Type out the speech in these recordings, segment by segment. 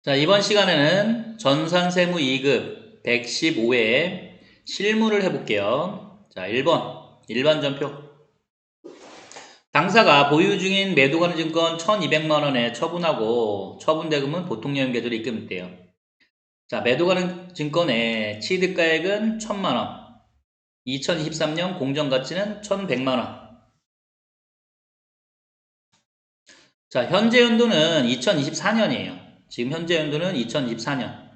자, 이번 시간에는 전산세무 2급 115회 실무를 해볼게요. 자, 1번 일반전표. 당사가 보유 중인 매도가는 증권 1200만원에 처분하고 처분대금은 보통예금 계좌로 입금돼요. 자, 매도가는 증권의 취득가액은 1000만원, 2023년 공정가치는 1100만원. 자, 현재 연도는 2024년이에요. 지금 현재 연도는 2024년.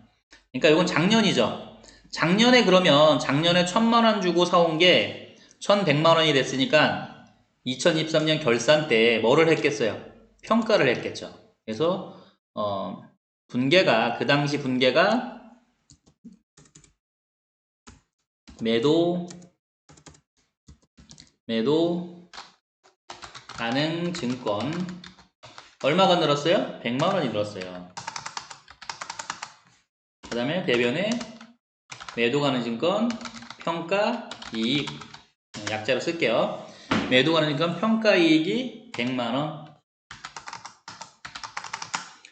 그러니까 이건 작년이죠. 작년에 그러면 작년에 1000만원 주고 사온 게 1100만원이 됐으니까 2023년 결산 때 뭐를 했겠어요? 평가를 했겠죠. 그래서 분계가 그 당시 분계가 매도 가능 증권 얼마가 늘었어요? 100만원이 늘었어요. 그 다음에 대변에 매도 가능 증권 평가 이익 약자로 쓸게요. 매도 가능 증권 평가 이익이 100만원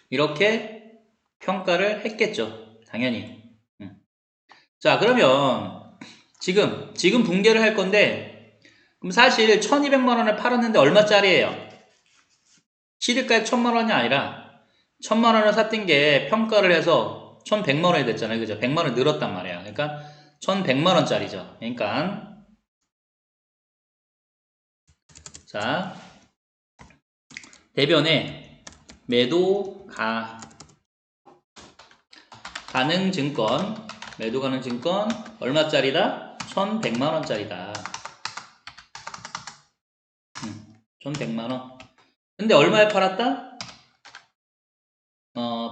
이렇게 평가를 했겠죠. 당연히. 자, 그러면 지금 분개를 할 건데 그럼 사실 1200만원을 팔았는데 얼마짜리예요? 취득가액 1000만원이 아니라 1000만원을 샀던 게 평가를 해서 1100만원이 됐잖아요. 그죠? 100만원 늘었단 말이야. 그러니까 1100만원짜리죠. 그러니까 자, 대변에 매도 가능 증권 매도 가능 증권 얼마짜리다? 1100만원짜리다. 1100만원. 근데 얼마에 팔았다?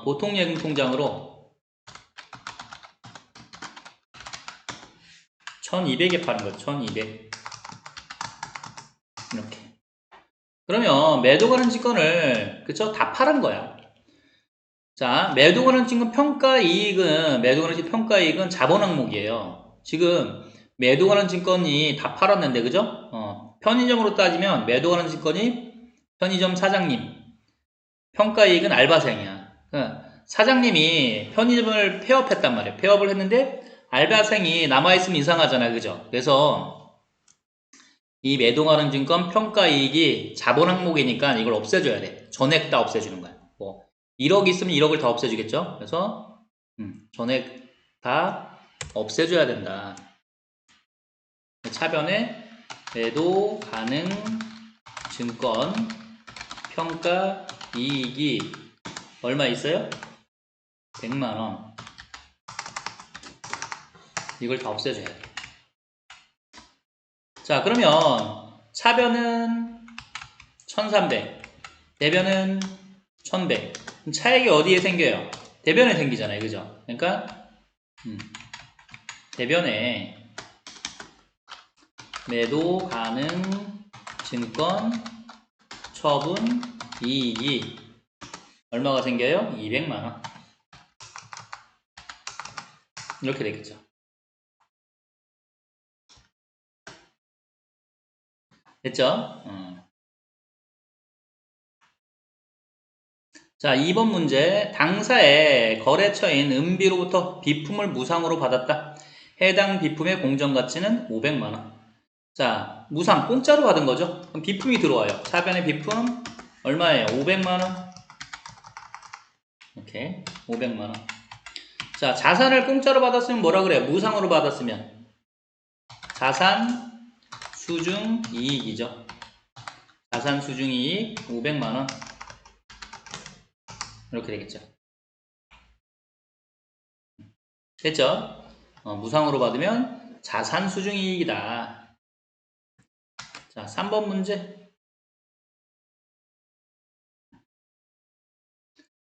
보통예금 통장으로 1200에 파는 거죠. 1200. 이렇게. 그러면 매도 가능 증권을 그쵸? 다 팔은 거야. 자, 매도 가능 증권 평가 이익은 자본 항목이에요. 지금 매도 가능 증권이 다 팔았는데 그죠? 편의점으로 따지면 매도 가능 증권이 편의점 사장님, 평가 이익은 알바생이야. 사장님이 편의점을 폐업했단 말이에요. 폐업을 했는데 알바생이 남아있으면 이상하잖아. 그죠? 그래서 이 매도가능 증권 평가 이익이 자본 항목이니까 이걸 없애줘야 돼. 전액 다 없애주는 거야. 뭐 1억 있으면 1억을 다 없애주겠죠? 그래서 전액 다 없애줘야 된다. 차변에 매도 가능 증권 평가 이익이 얼마 있어요? 100만원. 이걸 다 없애줘야 돼. 자, 그러면 차변은 1300, 대변은 1100. 차액이 어디에 생겨요? 대변에 생기잖아요. 그죠? 그러니까 대변에 매도 가능 증권 처분 이익이 얼마가 생겨요? 200만원. 이렇게 되겠죠. 됐죠? 자, 2번 문제. 당사의 거래처인 은비로부터 비품을 무상으로 받았다. 해당 비품의 공정가치는 500만원. 자, 무상, 공짜로 받은 거죠? 그럼 비품이 들어와요. 차변의 비품 얼마예요? 500만원. 이렇게 500만원. 자, 자산을 공짜로 받았으면 뭐라 그래요? 무상으로 받았으면 자산 수중 이익이죠. 자산 수중 이익 500만원. 이렇게 되겠죠. 됐죠? 무상으로 받으면 자산 수중 이익이다. 자, 3번 문제.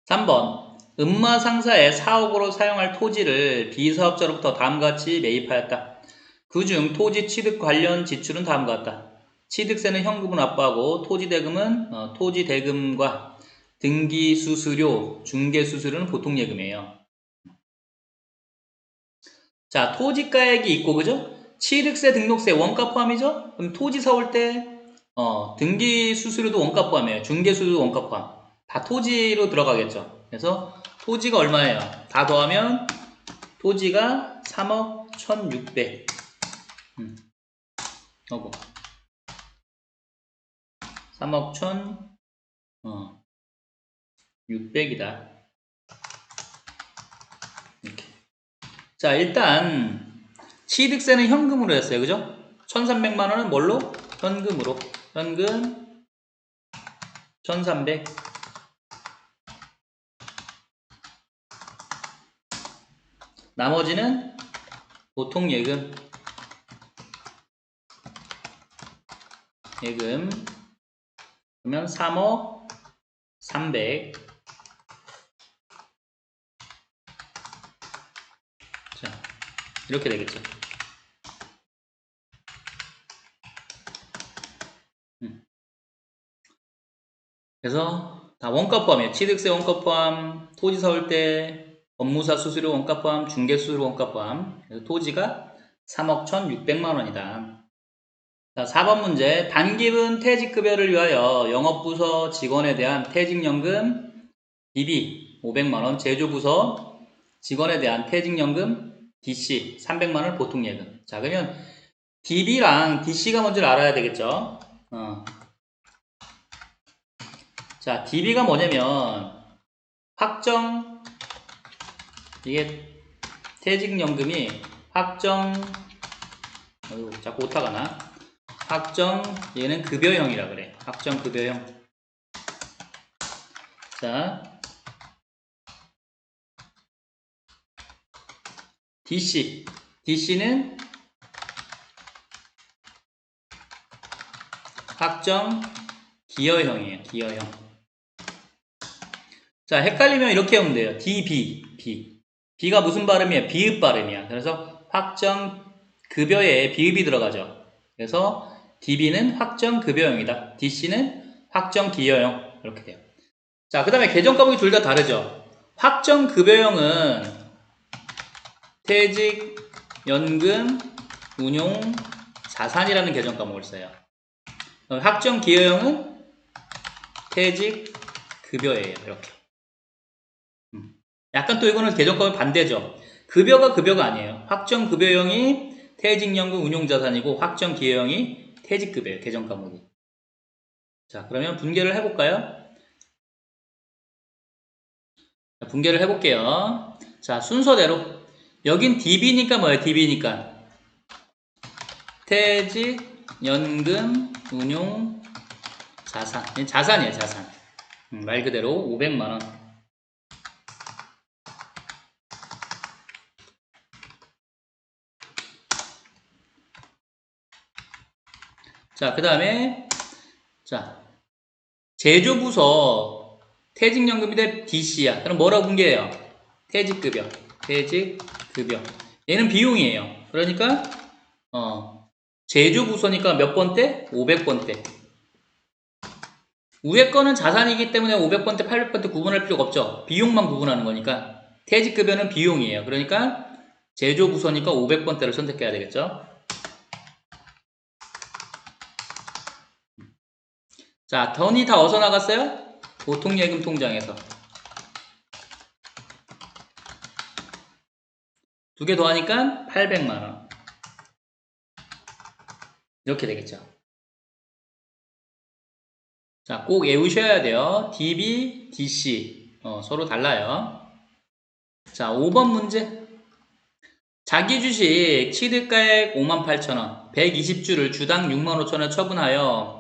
3번. 음마상사에 4억으로 사용할 토지를 비사업자로부터 다음과 같이 매입하였다. 그중 토지 취득 관련 지출은 다음과 같다. 취득세는 현금으로 납부하고 토지 대금과 등기 수수료, 중개 수수료는 보통 예금이에요. 자, 토지가액이 있고 그죠? 취득세, 등록세, 원가 포함이죠? 그럼 토지 사올 때 등기 수수료도 원가 포함이에요. 중개 수수료 원가 포함. 다 토지로 들어가겠죠. 그래서 토지가 얼마예요? 다 더하면 토지가 3억 1600. 어구. 3억 1600이다. 이렇게. 자, 일단 취득세는 현금으로 했어요. 그죠? 1300만원은 뭘로? 현금으로. 현금 1300. 나머지는 보통 예금. 그러면 3억 300. 자, 이렇게 되겠죠. 그래서 다 원가 포함이에요. 취득세 원가 포함, 토지 사올 때 법무사 수수료 원가 포함, 중개 수수료 원가 포함. 그래서 토지가 3억 1600만원이다. 자, 4번 문제. 단기분 퇴직급여를 위하여 영업부서 직원에 대한 퇴직연금 DB 500만원, 제조부서 직원에 대한 퇴직연금 DC 300만원 보통예금. 자, 그러면 DB랑 DC가 뭔지 알아야 되겠죠? 자, DB가 뭐냐면 이게 퇴직연금이 자꾸 오타가 나. 얘는 급여형이라 그래. 급여형. 자, DC는 기여형이에요. 기여형. 자, 헷갈리면 이렇게 하면 돼요. DB. B가 무슨 발음이에요? 비읍 발음이야. 그래서 급여에 비읍이 들어가죠. 그래서 DB는 급여형이다. DC는 기여형. 이렇게 돼요. 자, 그 다음에 계정 과목이 둘 다 다르죠. 급여형은 퇴직, 연금, 운용, 자산이라는 계정 과목을 써요. 기여형은 퇴직, 급여예요. 이렇게. 약간 또 이거는 계정 과목 반대죠. 급여가 아니에요. 급여형이 퇴직연금, 운용자산이고 기여형이 퇴직급여예요. 계정 과목이. 자, 그러면 분개를 해볼까요? 자, 분개를 해볼게요. 자, 순서대로. 여긴 DB니까 뭐예요? DB니까 퇴직, 연금, 운용, 자산. 자산이에요. 자산. 말 그대로 500만원. 자, 그 다음에 제조부서 퇴직연금이 DC야. 그럼 뭐라고 분개해요? 퇴직급여. 얘는 비용이에요. 그러니까 제조부서니까 몇 번대? 500번대. 위에 거는 자산이기 때문에 500번대, 800번대 구분할 필요가 없죠. 비용만 구분하는 거니까. 퇴직급여는 비용이에요. 그러니까 제조부서니까 500번대를 선택해야 되겠죠. 자, 돈이 다 어디서 나갔어요? 보통예금 통장에서. 두 개 더하니까 800만원. 이렇게 되겠죠. 자, 꼭 외우셔야 돼요. DB, DC. 서로 달라요. 자, 5번 문제. 자기 주식 취득가액 58,000원, 120주를 주당 65,000원 처분하여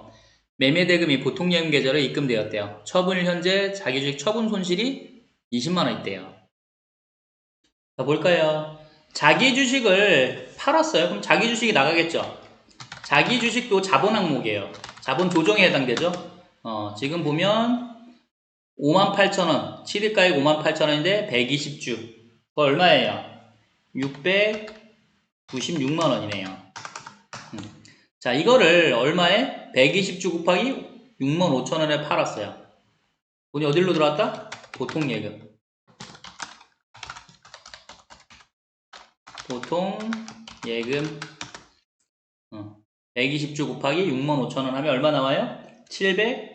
매매대금이 보통예금 계좌로 입금되었대요. 처분일 현재 자기 주식 처분 손실이 20만원 있대요. 자, 볼까요? 자기 주식을 팔았어요. 그럼 자기 주식이 나가겠죠? 자기 주식도 자본 항목이에요. 자본 조정에 해당되죠? 지금 보면 58,000원, 취득가액 58,000원인데 120주. 그거 얼마예요? 696만원이네요. 자, 이거를 얼마에? 120주 곱하기 65,000원에 팔았어요. 돈이 어디로 들어왔다? 보통예금. 120주 곱하기 65,000원 하면 얼마 나와요? 780.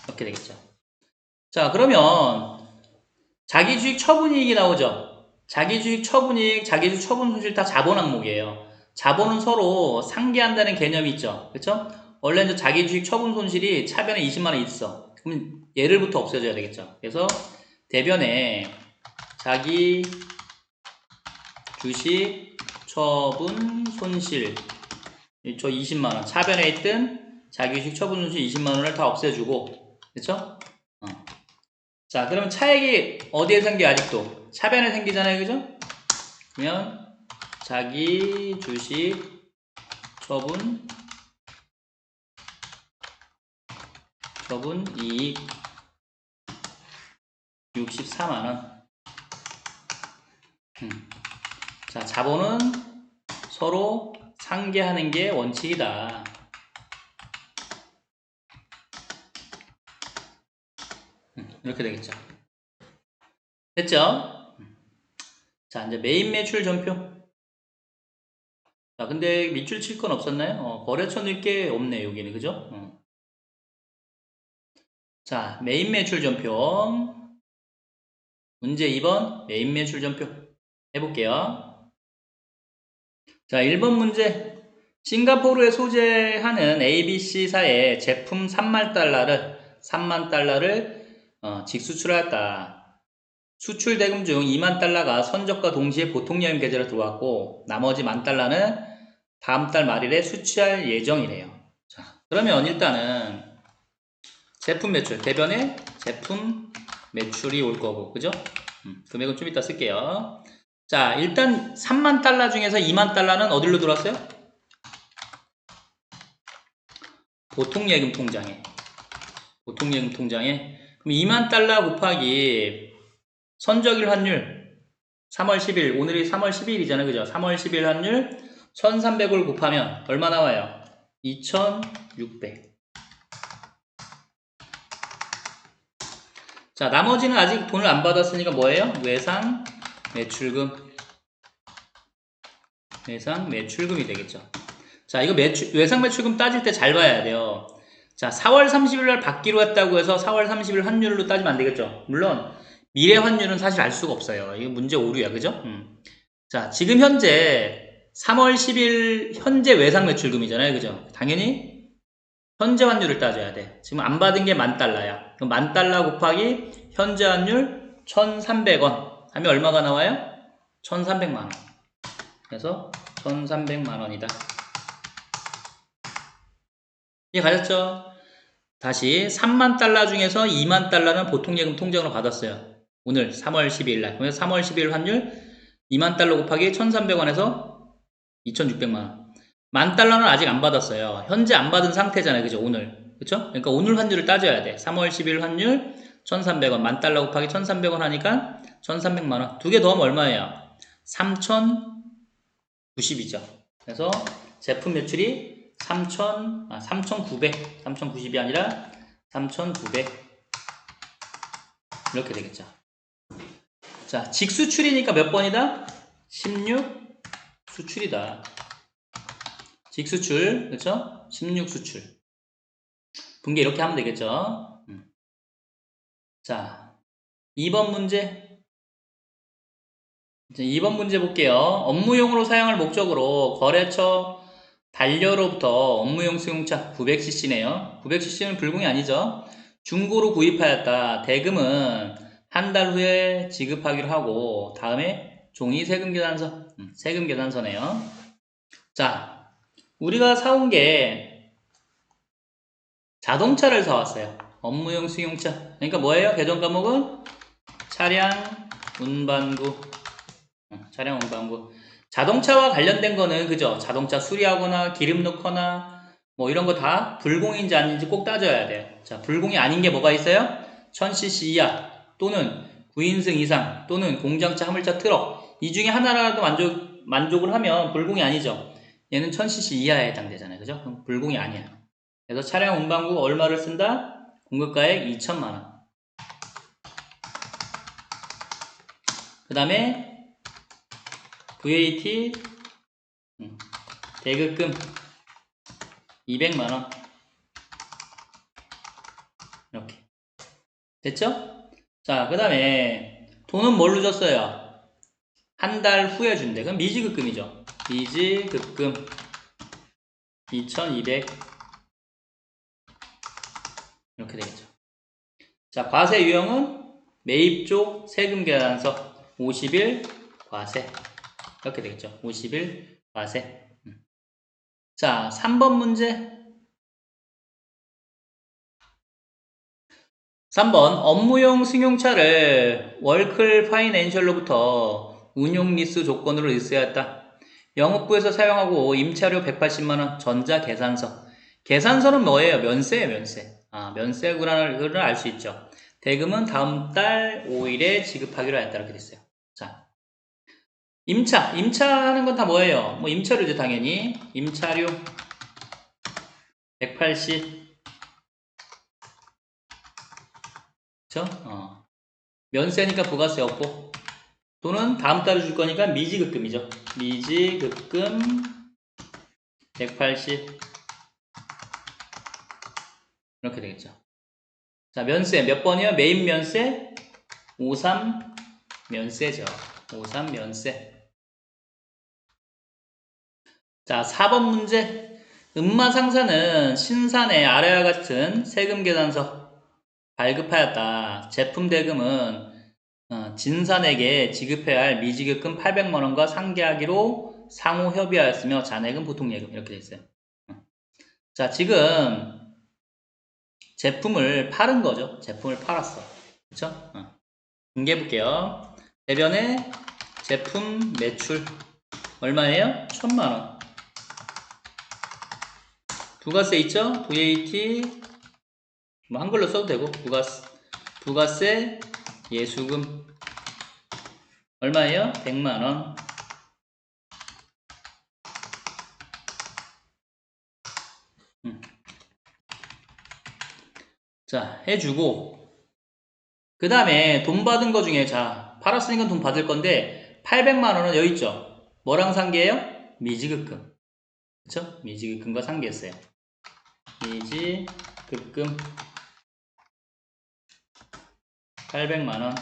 이렇게 되겠죠. 자, 그러면 자기주식 처분이익이 나오죠. 자기주식 처분이익, 자기주식 처분 손실 다 자본 항목이에요. 자본은 서로 상계한다는 개념이 있죠. 그쵸? 원래 이제 자기주식 처분 손실이 차변에 20만원 있어. 그럼 얘를부터 없애줘야 되겠죠. 그래서 대변에 자기 주식 처분 손실 저 20만원 차변에 있던 자기주식 처분 손실 20만원을 다 없애주고 그쵸? 자, 그러면 차액이 어디에 생겨 아직도? 차변에 생기잖아요, 그죠? 그러면 자기 주식 처분 이익 64만원. 자, 자본은 서로 상계하는 게 원칙이다. 이렇게 되겠죠. 됐죠? 자, 이제 메인 매출 전표. 자, 근데 밑줄 칠 건 없었나요? 거래처 넣을 게 없네, 여기는. 그죠? 자, 메인 매출 전표. 문제 2번, 메인 매출 전표. 해볼게요. 자, 1번 문제. 싱가포르에 소재하는 ABC사의 제품 3만 달러를 직수출하였다. 수출 대금 중 2만 달러가 선적과 동시에 보통여행 계좌로 들어왔고 나머지 1만 달러는 다음 달 말일에 수취할 예정이래요. 자, 그러면 일단은 제품 매출, 대변에 제품 매출이 올 거고, 그죠? 금액은 좀 이따 쓸게요. 자, 일단 3만 달러 중에서 2만 달러는 어디로 들어왔어요? 보통예금 통장에. 보통예금 통장에. 그럼 2만 달러 곱하기 선적일 환율 3월 10일, 오늘이 3월 10일이잖아요. 그죠? 3월 10일 환율 1300을 곱하면 얼마 나와요? 2600. 자, 나머지는 아직 돈을 안 받았으니까 뭐예요? 외상 매출금. 외상 매출금이 되겠죠. 자, 이거 외상 매출금 따질 때 잘 봐야 돼요. 자, 4월 30일 날 받기로 했다고 해서 4월 30일 환율로 따지면 안 되겠죠. 물론 미래 환율은 사실 알 수가 없어요. 이거 문제 오류야. 그죠? 자, 지금 현재 3월 10일 현재 외상 매출금이잖아요. 그죠? 당연히 현재 환율을 따져야 돼. 지금 안 받은 게 10,000달러야. 그럼 10,000달러 곱하기 현재 환율 1,300원 하면 얼마가 나와요? 1,300만원. 그래서 1,300만원이다. 이해 가셨죠? 다시 3만 달러 중에서 2만 달러는 보통예금 통장으로 받았어요. 오늘 3월 12일 날. 그래서 3월 12일 환율 2만 달러 곱하기 1,300원에서 2,600만원. 10,000달러는 아직 안 받았어요. 현재 안 받은 상태잖아요. 그죠? 오늘. 그쵸? 그러니까 오늘 환율을 따져야 돼. 3월 10일 환율 1,300원. 10,000달러 곱하기 1,300원 하니까 1,300만원. 두 개 더하면 얼마예요? 3,090이죠. 그래서 제품 매출이 3,900. 3,090이 아니라 3,900. 이렇게 되겠죠. 자, 직수출이니까 몇 번이다? 16 수출이다. 직수출, 그렇죠? 16 수출. 분계 이렇게 하면 되겠죠? 자, 2번 문제. 이제 2번 문제 볼게요. 업무용으로 사용할 목적으로 거래처 반려로부터 업무용 승용차 900cc네요. 900cc는 불공이 아니죠. 중고로 구입하였다. 대금은 한 달 후에 지급하기로 하고 다음에 종이 세금계산서. 세금계산서네요. 자, 우리가 사온 게 자동차를 사왔어요. 업무용 승용차. 그러니까 뭐예요? 계정 과목은 차량 운반구. 차량 운반구. 자동차와 관련된 거는 그죠? 자동차 수리하거나 기름 넣거나 뭐 이런 거 다 불공인지 아닌지 꼭 따져야 돼요. 자, 불공이 아닌 게 뭐가 있어요? 1000cc 이하 또는 9인승 이상 또는 공장차, 화물차, 트럭 이 중에 하나라도 만족을 하면 불공이 아니죠. 얘는 1000cc 이하에 해당되잖아요. 그죠? 그럼 불공이 아니야. 그래서 차량 운반구 얼마를 쓴다? 공급가액 2천만원. 그 다음에 VAT 대급금 200만원. 이렇게. 됐죠? 자, 그 다음에 돈은 뭘로 줬어요? 한 달 후에 준대. 그럼 미지급금이죠. 미지급금 2200 이렇게 되겠죠. 자, 과세 유형은 매입 쪽 세금 계산서 50일 과세 이렇게 되겠죠. 50일 과세. 자, 3번 문제. 3번 업무용 승용차를 월클 파이낸셜로부터 운용 리스 조건으로 리스하였다. 영업부에서 사용하고 임차료 180만원 전자 계산서. 계산서는 뭐예요? 면세예요, 면세. 면세구라를 알 수 있죠. 대금은 다음 달 5일에 지급하기로 했다. 이렇게 됐어요. 자, 임차하는 건 다 뭐예요? 뭐 임차료죠, 당연히. 임차료 180. 그쵸? 면세니까 부가세 없고. 돈은 다음 달에 줄 거니까 미지급금이죠. 미지급금 180 이렇게 되겠죠. 자, 면세 몇 번이요? 매입 면세 53 면세죠. 53 면세. 자, 4번 문제. 음마상사는 신산의 아래와 같은 세금 계산서 발급하였다. 제품 대금은 진산에게 지급해야 할 미지급금 800만원과 상계하기로 상호 협의하였으며 잔액은 보통 예금 이렇게 돼 있어요. 자, 지금 제품을 파는 거죠. 제품을 팔았어. 그쵸? 공개해 볼게요. 대변의 제품 매출 얼마예요? 1000만원. 부가세 있죠? VAT 뭐 한글로 써도 되고 부가세 예수금 얼마예요? 100만원. 자, 해주고 그 다음에 돈 받은 거 중에 자, 팔았으니까 돈 받을 건데 800만원은 여기 있죠? 뭐랑 상계해요? 미지급금. 그쵸? 미지급금과 상계했어요. 미지급금 800만원.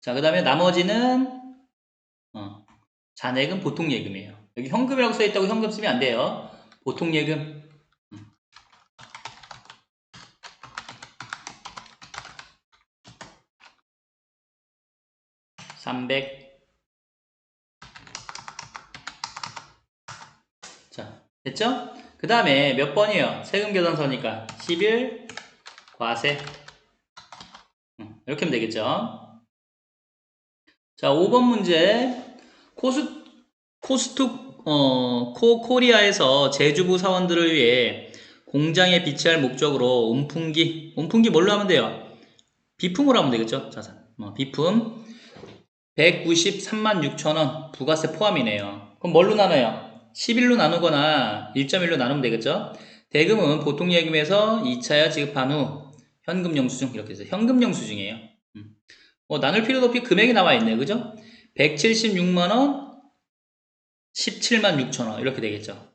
자, 그 다음에 나머지는 잔액은 보통 예금이에요. 여기 현금이라고 써있다고 현금 쓰면 안 돼요. 보통 예금 300. 자, 됐죠? 그 다음에 몇 번이에요? 세금 계산서니까 10일 과세. 이렇게 하면 되겠죠? 자, 5번 문제. 코리아에서 제주부 사원들을 위해 공장에 비치할 목적으로 온풍기 뭘로 하면 돼요? 비품으로 하면 되겠죠? 자, 비품 193만 6천원 부가세 포함이네요. 그럼 뭘로 나눠요? 11로 나누거나 1.1로 나누면 되겠죠? 대금은 보통 예금에서 2차야 지급한 후 현금 영수증 이렇게 해서 현금 영수증이에요. 나눌 필요도 없이 금액이 나와 있네요. 그죠? 176만원 17만 6천원 이렇게 되겠죠.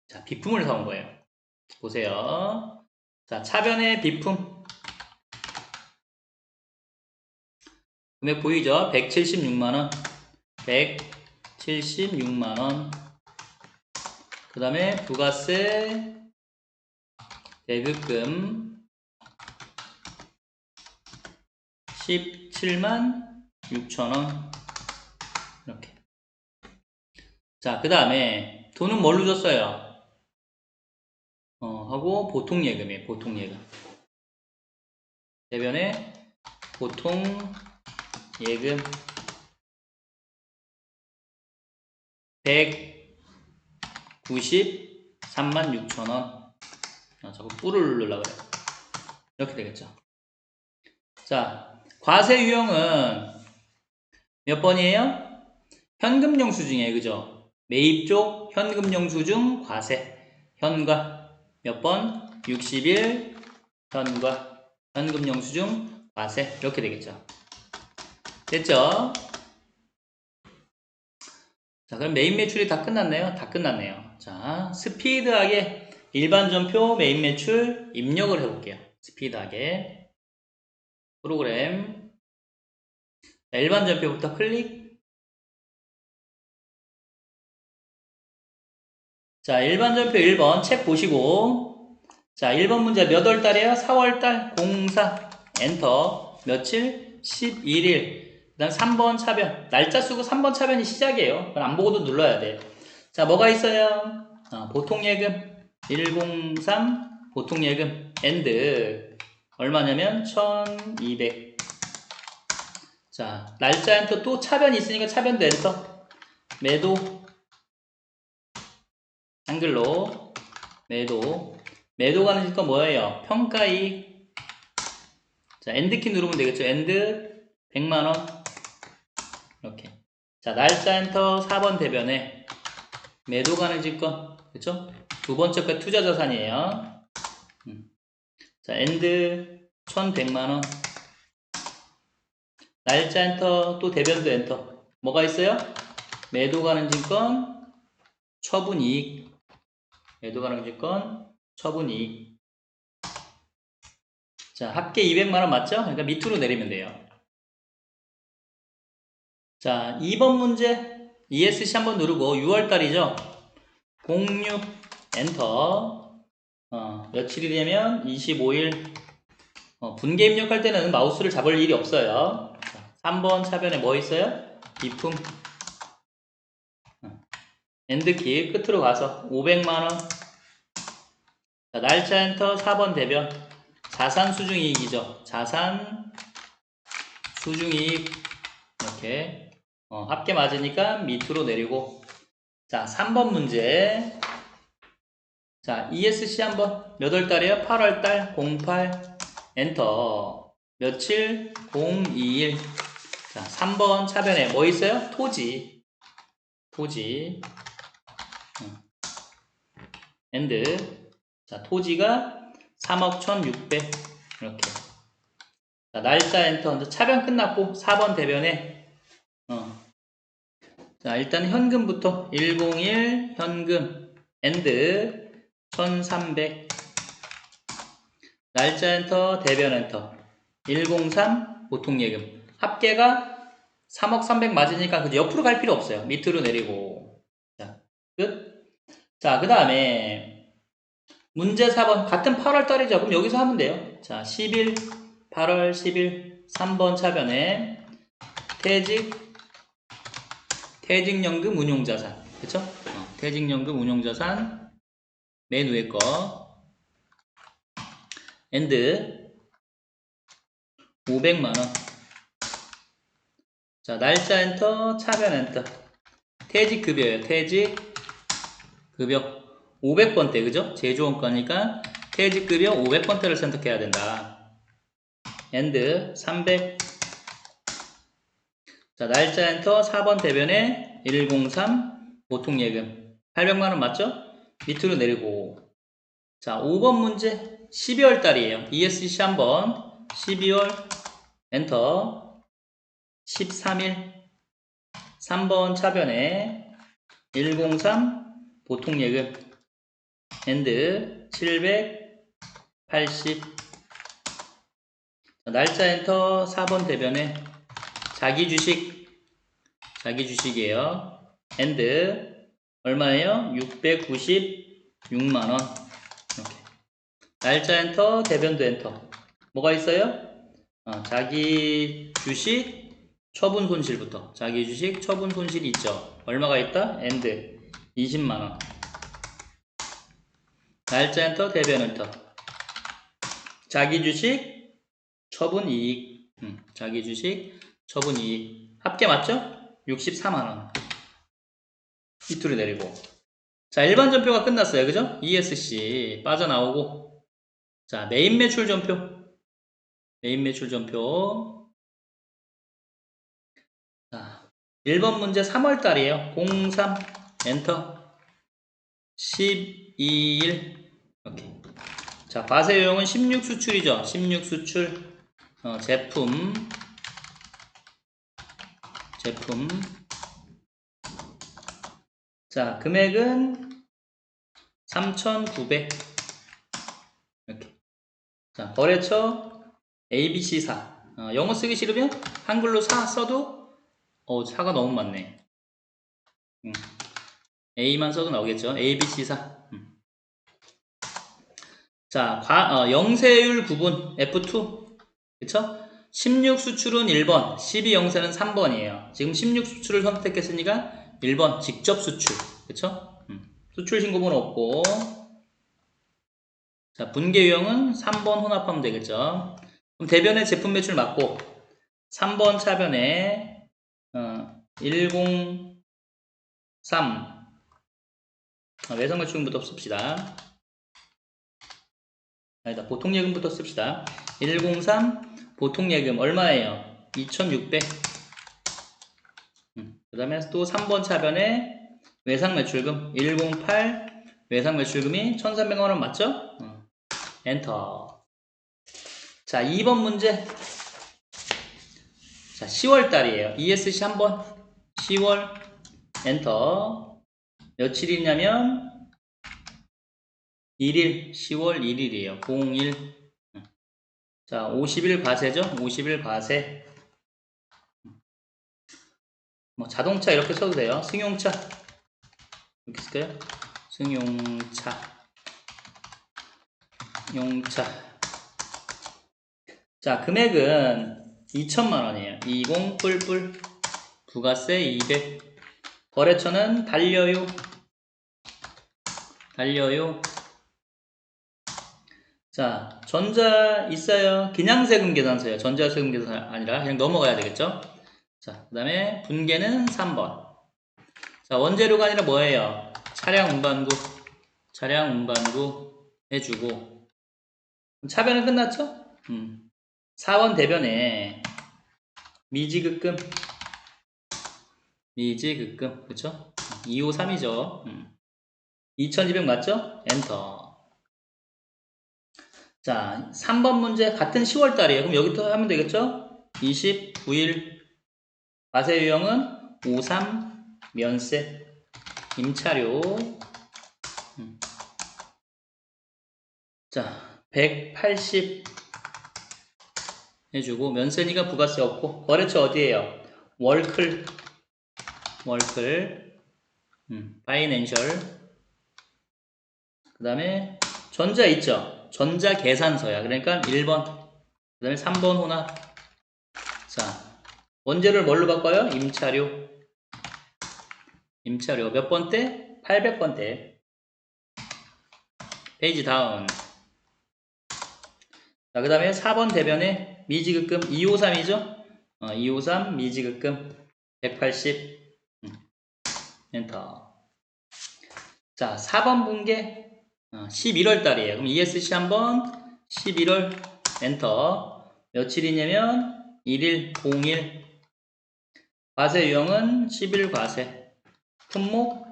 자, 비품을 사온 거예요. 보세요. 자, 차변의 비품 금액 보이죠? 176만원 176만원 그 다음에 부가세 대급금 17만 6천원 이렇게. 자, 그 다음에 돈은 뭘로 줬어요? 하고 보통 예금이에요. 보통 예금. 대변에 보통 예금 193만 6천원. 자꾸 뿔을 누르려고 그래요. 이렇게 되겠죠. 자, 과세 유형은 몇 번이에요? 현금 영수증이에요. 그죠? 매입 쪽 현금 영수증 과세. 현과 몇 번? 60일 현과 현금 영수증 과세. 이렇게 되겠죠. 됐죠? 자, 그럼 메인 매출이 다 끝났네요. 다 끝났네요. 자, 스피드하게 일반 전표 메인 매출 입력을 해볼게요. 스피드하게. 프로그램. 자, 일반 전표부터 클릭. 자, 일반 전표 1번 책 보시고. 자, 1번 문제 몇 월 달이에요? 4월달 04 엔터. 며칠? 11일. 그 다음 3번 차변. 날짜 쓰고 3번 차변이 시작이에요. 그건 안 보고도 눌러야 돼. 자, 뭐가 있어요? 보통예금 103 보통예금 엔드 얼마냐면 1200. 자, 날짜 엔터 또 차변이 있으니까 차변도 엔터. 매도 한글로 매도 가는 건 뭐예요? 평가이익. 자, 엔드키 누르면 되겠죠. 엔드 100만원 이렇게. 자, 날짜 엔터 4번 대변에 매도 가는 직권 그쵸? 두 번째 거 투자 자산이에요. 자, 엔드 1100만원. 날짜 엔터 또 대변도 엔터. 뭐가 있어요? 매도 가는 증권 처분이익. 매도 가는 증권 처분이익. 자, 합계 200만원 맞죠? 그러니까 밑으로 내리면 돼요. 자, 2번 문제 ESC 한번 누르고 6월달이죠? 06 엔터. 며칠이 되면 25일. 분계 입력할 때는 마우스를 잡을 일이 없어요. 자, 3번 차변에 뭐 있어요? 비품. 엔드키 끝으로 가서 500만원. 자, 날짜 엔터 4번 대변. 자산 수중이익이죠. 자산 수중이익. 이렇게. 합계 맞으니까 밑으로 내리고. 자, 3번 문제. 자, ESC 한번. 몇 월달이에요? 8월달 08 엔터. 며칠? 02일. 자, 3번 차변에 뭐 있어요? 토지. 엔드. 자, 토지가 3억 1600 이렇게. 자, 날짜 엔터. 차변 끝났고 4번 대변에 자, 일단 현금부터 101 현금 엔드 1300. 날짜 엔터 대변 엔터 103 보통예금. 합계가 3억 300 맞으니까 그 옆으로 갈 필요 없어요. 밑으로 내리고. 자, 끝. 자, 그 다음에 문제 4번 같은 8월 달이죠. 그럼 여기서 하면 돼요. 자, 10일 8월 10일 3번 차변에 퇴직연금 운용자산 그쵸? 퇴직연금 운용자산 맨 위에 거 엔드 500만원. 자, 날짜 엔터 차변 엔터. 퇴직급여예요. 퇴직급여 500번대 그죠? 제조원 거니까 퇴직급여 500번대를 선택해야 된다. 엔드 300. 자, 날짜 엔터 4번 대변에 103 보통예금 800만원 맞죠? 밑으로 내리고. 자, 5번 문제 12월 달이에요. ESC 한번 12월 엔터 13일 3번 차변에 103 보통예금 엔드 780. 날짜 엔터 4번 대변에 자기 주식이에요. 엔드 얼마예요? 696만원 이렇게. 날짜 엔터 대변도 엔터. 뭐가 있어요? 자기 주식 처분 손실부터. 자기 주식 처분 손실이 있죠. 얼마가 있다? 엔드 20만원. 날짜 엔터 대변 엔터. 자기 주식 처분 이익. 자기 주식 처분 이익. 합계 맞죠? 64만원. 밑으로 내리고. 자, 일반 전표가 끝났어요. 그죠? ESC 빠져나오고. 자, 메인 매출 전표. 자, 1번 문제 3월 달이에요. 03 엔터 12일 이렇게. 자, 과세 요용은 16 수출이죠. 16 수출. 제품. 자, 금액은 3,900 이렇게. 자, 거래처 ABC사. 영어 쓰기 싫으면 한글로 사 써도 사가 너무 많네. A만 써도 나오겠죠. ABC사. 자, 영세율 구분 F2. 그쵸? 16 수출은 1번, 12 영세는 3번이에요. 지금 16 수출을 선택했으니까 1번 직접 수출. 그쵸? 수출 신고번호 없고. 자, 분계 유형은 3번 혼합하면 되겠죠. 그럼 대변의 제품 매출 맞고 3번 차변에 103 외상 매출금부터 씁시다. 아니다, 보통 예금부터 씁시다. 103 보통 예금 얼마예요? 2,600. 그 다음에 또 3번 차변에 외상 매출금 108 외상 매출금이 1,300만원 맞죠? 엔터. 자, 2번 문제. 자, 10월 달이에요. ESC 한번 10월 엔터. 며칠이냐면 1일 10월 1일이에요. 01. 자, 50일 과세죠? 50일 과세. 뭐 자동차 이렇게 써도 돼요. 승용차 이렇게 쓸까요? 승용차 용차. 자, 금액은 2천만원이에요. 20 뿔뿔 부가세 200. 거래처는 달려요. 자, 전자 있어요. 그냥세금 계산서예요. 전자세금 계산 아니라 그냥 넘어가야 되겠죠? 자, 그 다음에 분계는 3번. 자, 원재료가 아니라 뭐예요? 차량 운반구 해주고. 차변은 끝났죠? 4번 대변에 미지급금, 그쵸? 253이죠. 2200 맞죠? 엔터. 자, 3번 문제 같은 10월 달이에요. 그럼 여기부터 하면 되겠죠? 29일 과세 유형은 53 면세 임차료. 자, 180 해주고 면세니까 부가세 없고. 거래처 어디에요? 월클 파이낸셜. 그 다음에 전자 있죠? 전자 계산서야. 그러니까 1번. 그 다음에 3번 혼합. 자, 원재료를 뭘로 바꿔요? 임차료 몇 번대? 800번대. 페이지 다운. 자, 그 다음에 4번 대변에 미지급금 253이죠? 253 미지급금 180 엔터. 자, 4번 분계 11월 달이에요. 그럼 ESC 한번 11월 엔터. 며칠이냐면 1일 01. 과세 유형은 10일 과세. 품목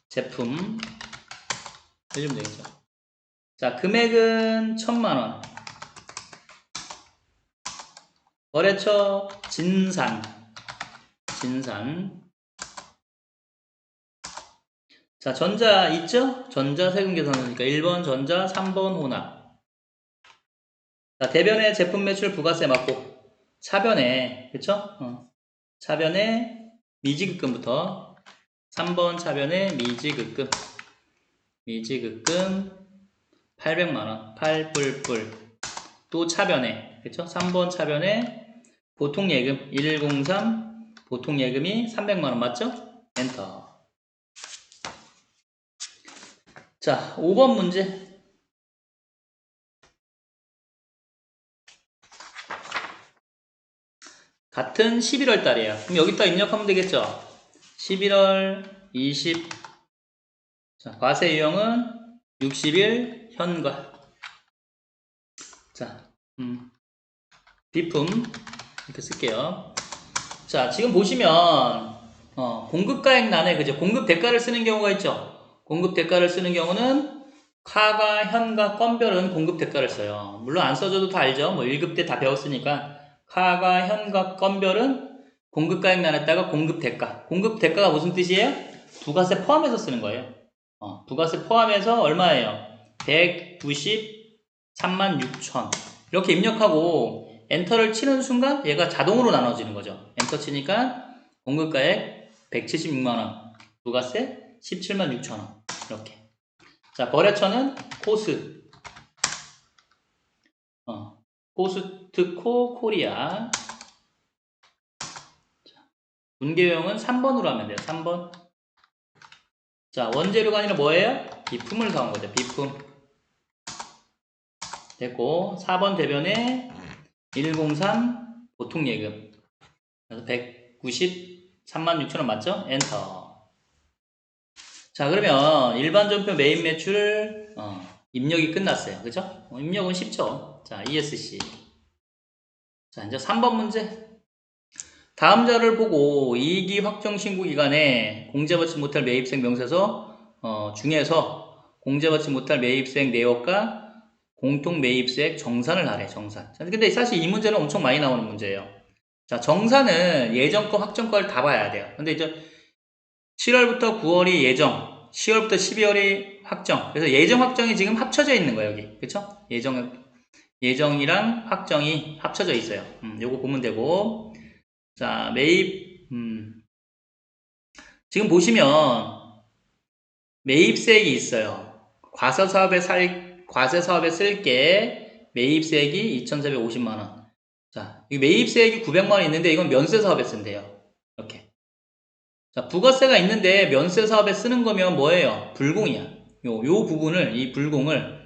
제품 해주면 되겠죠. 자, 금액은 1,000만원. 거래처 진산. 자, 전자 있죠? 전자 세금 계산하니까 1번 전자, 3번 혼합. 자, 대변에 제품 매출 부가세 맞고 차변에, 그쵸? 차변에 미지급금부터 3번 차변에 미지급금 800만원 8뿔뿔. 또 차변에, 그쵸? 3번 차변에 보통예금 103 보통예금이 300만원 맞죠? 엔터. 자, 5번 문제. 같은 11월 달이에요. 그럼 여기다 입력하면 되겠죠? 11월 20. 자, 과세 유형은 60일 현과. 자, 비품 이렇게 쓸게요. 자, 지금 보시면 공급가액란에 그죠? 공급 대가를 쓰는 경우가 있죠. 공급 대가를 쓰는 경우는 카가, 현가, 건별은 공급 대가를 써요. 물론 안 써줘도 다 알죠. 뭐 1급 때 다 배웠으니까 카가, 현가, 건별은 공급가액란에다가 공급 대가. 공급 대가가 무슨 뜻이에요? 부가세 포함해서 쓰는 거예요. 부가세 포함해서 얼마예요? 193만 6천. 이렇게 입력하고 엔터를 치는 순간 얘가 자동으로 나눠지는 거죠. 엔터 치니까 공급가액 176만원, 부가세 17만 6천원. 이렇게. 자, 거래처는 코스. 코스트코 코리아. 분계형은 3번으로 하면 돼요. 3번. 자, 원재료가 아니라 뭐예요? 비품을 사온 거죠. 비품. 됐고, 4번 대변에 103 보통예금. 그래서 193만 6천원 맞죠? 엔터. 자, 그러면 일반 전표 메인 매출 입력이 끝났어요. 그죠? 입력은 쉽죠. 자, ESC. 자, 이제 3번 문제. 다음 자를 보고 이익이 확정 신고 기간에 공제받지 못할 매입생 명세서 중에서 공제받지 못할 매입생 내역과 공통 매입세액 정산을 하래. 정산. 근데 사실 이 문제는 엄청 많이 나오는 문제예요. 자, 정산은 예정과 확정과를 다 봐야 돼요. 근데 이제 7월부터 9월이 예정, 10월부터 12월이 확정. 그래서 예정 확정이 지금 합쳐져 있는 거예요, 여기. 그쵸? 예정이랑 확정이 합쳐져 있어요. 요거 보면 되고. 자, 매입, 지금 보시면 매입세액이 있어요. 과세사업에 쓸게 매입세액이 2,450만원. 자, 이 매입세액이 900만원 있는데 이건 면세사업에 쓴대요. 이렇게. 자, 부가세가 있는데 면세사업에 쓰는 거면 뭐예요? 불공이야. 요 부분을, 이 불공을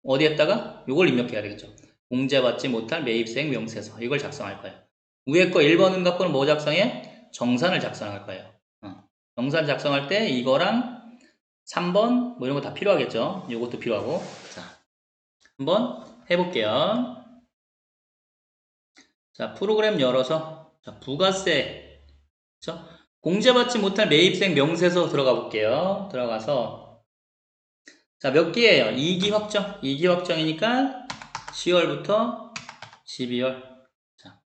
어디에다가? 요걸 입력해야 되겠죠. 공제받지 못할 매입세액 명세서. 이걸 작성할 거예요. 위에 거 1번 갖고 는 뭐 작성해? 정산을 작성할 거예요. 정산 작성할 때 이거랑 3번 뭐 이런 거 다 필요하겠죠. 요것도 필요하고. 자, 한번 해볼게요. 자, 프로그램 열어서 자, 부가세 그쵸? 공제받지 못할 매입세액 명세서 들어가 볼게요. 들어가서 자, 몇 기예요? 2기 확정. 2기 확정이니까 10월부터 12월. 자,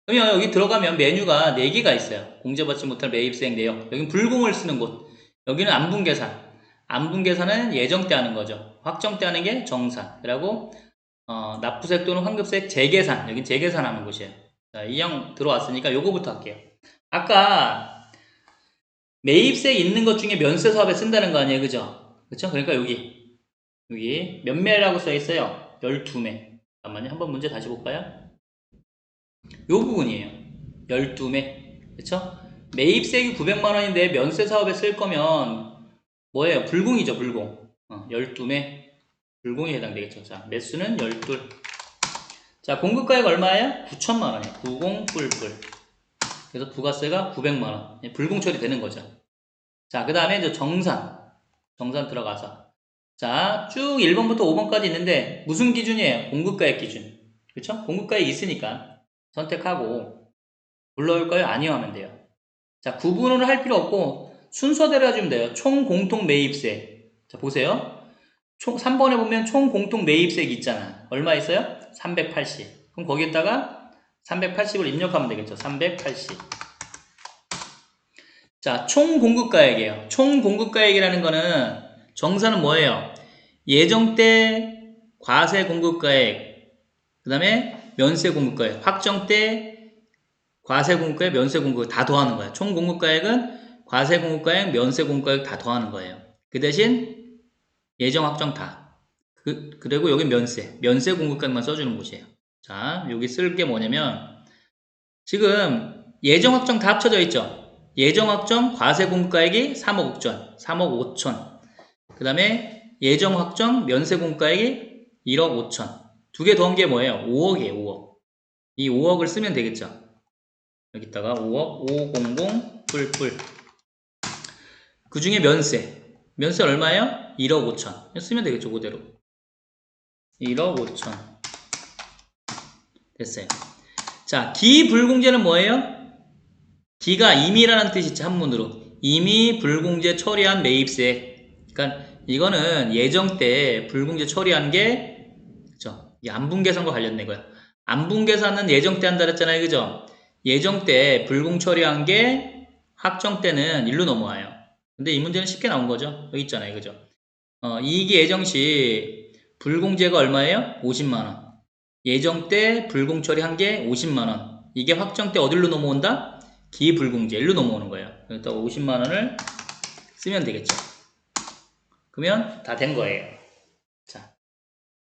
그러면 여기 들어가면 메뉴가 4개가 있어요. 공제받지 못할 매입세액 내역. 여기는 불공을 쓰는 곳. 여기는 안분계산. 안분계산은 예정 때 하는 거죠. 확정 때 하는 게 정산. 그리고 납부세액 또는 환급세액 재계산. 여긴 재계산하는 곳이에요. 자, 이 형 들어왔으니까 요거부터 할게요. 아까 매입세액 있는 것 중에 면세사업에 쓴다는 거 아니에요, 그죠? 그쵸? 그러니까 여기 몇 매라고 써 있어요? 12매. 잠깐만요. 한번 문제 다시 볼까요? 요 부분이에요. 12매. 그쵸? 매입세액이 900만원인데 면세사업에 쓸 거면 뭐예요? 불공이죠, 불공. 12매. 불공이 해당되겠죠. 자, 매수는 12. 자, 공급가액 얼마예요? 9천만원이에요. 90 뿔뿔. 그래서 부가세가 900만원. 불공 처리되는 거죠. 자, 그 다음에 이제 정산 들어가서. 자, 쭉 1번부터 5번까지 있는데, 무슨 기준이에요? 공급가액 기준. 그쵸? 공급가액 있으니까 선택하고, 불러올까요? 아니요 하면 돼요. 자, 구분을 할 필요 없고, 순서대로 해주면 돼요. 총 공통 매입세. 자, 보세요. 3번에 보면 총 공통 매입세액이 있잖아. 얼마 있어요? 380. 그럼 거기에다가 380을 입력하면 되겠죠. 380. 자, 총 공급가액이에요. 총 공급가액이라는 거는 정산은 뭐예요? 예정 때 과세 공급가액, 그 다음에 면세 공급가액, 확정 때 과세 공급가액, 면세 공급가액 다 더하는 거예요. 총 공급가액은 과세 공급가액, 면세 공급가액 다 더하는 거예요. 그 대신 예정 확정 다. 그리고 여기 면세 공급가액만 써주는 곳이에요. 자, 여기 쓸 게 뭐냐면 지금 예정 확정 다 합쳐져 있죠. 예정 확정 과세 공급가액이 3억 6천, 3억 5천. 그 다음에 예정 확정 면세 공급가액이 1억 5천. 두 개 더한 게 뭐예요? 5억이에요, 5억. 이 5억을 쓰면 되겠죠. 여기다가 5억, 500 뿔뿔. 그 중에 면세 얼마예요? 1억 5천. 쓰면 되겠죠, 그대로. 1억 5천. 됐어요. 자, 기불공제는 뭐예요? 기가 임의라는 뜻이 있죠, 한문으로. 이미 불공제 처리한 매입세액. 그러니까 이거는 예정 때 불공제 처리한 게, 그죠? 이 안분계산과 관련된 거야. 안분계산은 예정 때 한다 그랬잖아요, 그죠? 예정 때 불공 처리한 게 확정 때는 일로 넘어와요. 근데 이 문제는 쉽게 나온 거죠. 여기 있잖아요. 그죠? 이익이 예정 시 불공제가 얼마예요? 50만원. 예정 때 불공 처리한 게 50만원. 이게 확정 때 어디로 넘어온다? 기불공제 일로 넘어오는 거예요. 그러니까 50만원을 쓰면 되겠죠. 그러면 다 된 거예요. 자,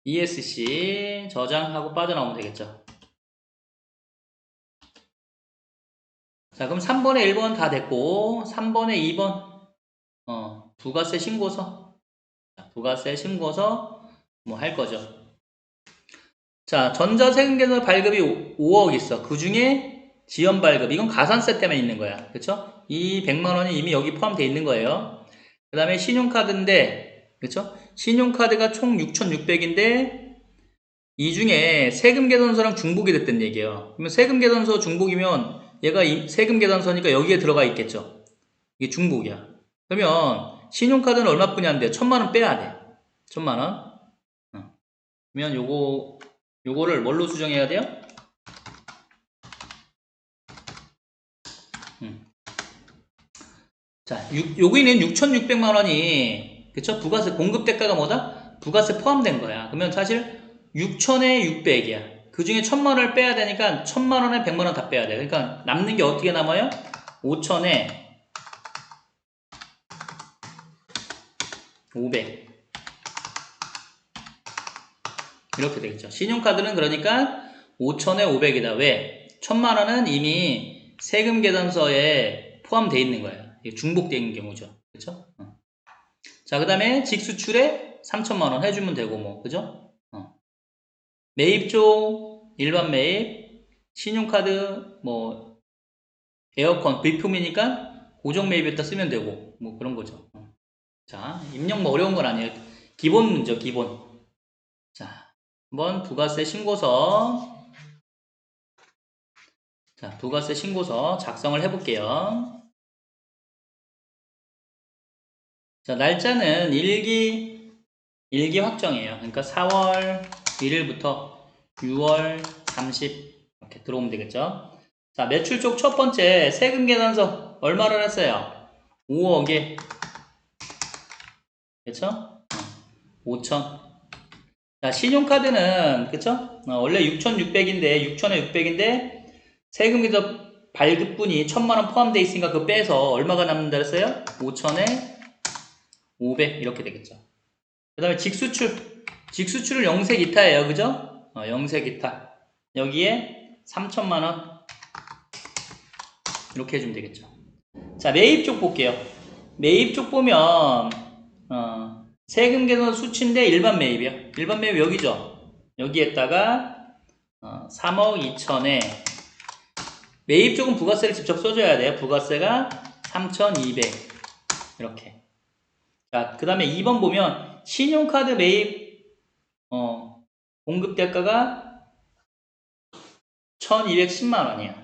ESC 저장하고 빠져나오면 되겠죠. 자, 그럼 3번에 1번 다 됐고 3번에 2번 부가세 신고서. 부가세 신고서 뭐 할 거죠. 자, 전자세금계산 발급이 5억 있어. 그 중에 지연 발급. 이건 가산세 때문에 있는 거야. 그쵸? 이 100만원이 이미 여기 포함되어 있는 거예요. 그 다음에 신용카드인데, 그쵸? 신용카드가 총 6,600인데, 이 중에 세금계산서랑 중복이 됐단 얘기예요. 그러면 세금계산서 중복이면 얘가 세금계산서니까 여기에 들어가 있겠죠. 이게 중복이야. 그러면 신용카드는 얼마뿐이 안 돼? 1,000만원 빼야 돼. 1,000만원. 그러면 요거를 뭘로 수정해야 돼요? 자, 여기는 6,600만원이, 그쵸? 부가세, 공급대가가 뭐다? 부가세 포함된 거야. 그러면 사실 6,000에 600이야. 그 중에 1,000만원을 빼야 되니까 1,000만원에 100만원 다 빼야 돼. 그러니까 남는 게 어떻게 남아요? 5,000에 500. 이렇게 되겠죠. 신용카드는 그러니까 5,000에 500이다. 왜? 1,000만원은 이미 세금 계산서에 포함되어 있는 거야. 중복되어 있는 경우죠. 그쵸? 자, 그 다음에 직수출에 3,000만원 해주면 되고, 뭐, 그죠? 매입 쪽, 일반 매입, 신용카드, 뭐, 에어컨, 비품이니까 고정 매입에다 쓰면 되고, 뭐, 그런 거죠. 자, 입력 뭐 어려운 건 아니에요. 기본 문제, 기본. 자, 한번 부가세 신고서. 자, 부가세 신고서 작성을 해볼게요. 자, 날짜는 일기 확정이에요. 그러니까 4월 1일부터 6월 30 이렇게 들어오면 되겠죠. 자, 매출 쪽 첫 번째 세금 계산서 얼마를 했어요? 5억에, 그쵸? 5천. 자, 신용카드는, 그쵸? 원래 6,600인데, 6,000에 600인데, 세금 계산 발급분이 1,000만원 포함되어 있으니까 그거 빼서 얼마가 남는다 했어요? 5,000에 500 이렇게 되겠죠. 그 다음에 직수출은 영세 기타예요. 그죠? 영세 기타. 여기에 3,000만원 이렇게 해주면 되겠죠. 자, 매입 쪽 볼게요. 매입 쪽 보면 세금 계산 수치인데 일반 매입이요. 일반 매입 여기죠. 여기에다가 3억 2천에 매입 쪽은 부가세를 직접 써줘야 돼요. 부가세가 3,200 이렇게. 자, 그 다음에 2번 보면 신용카드 매입 공급 대가가 1,210만원이야.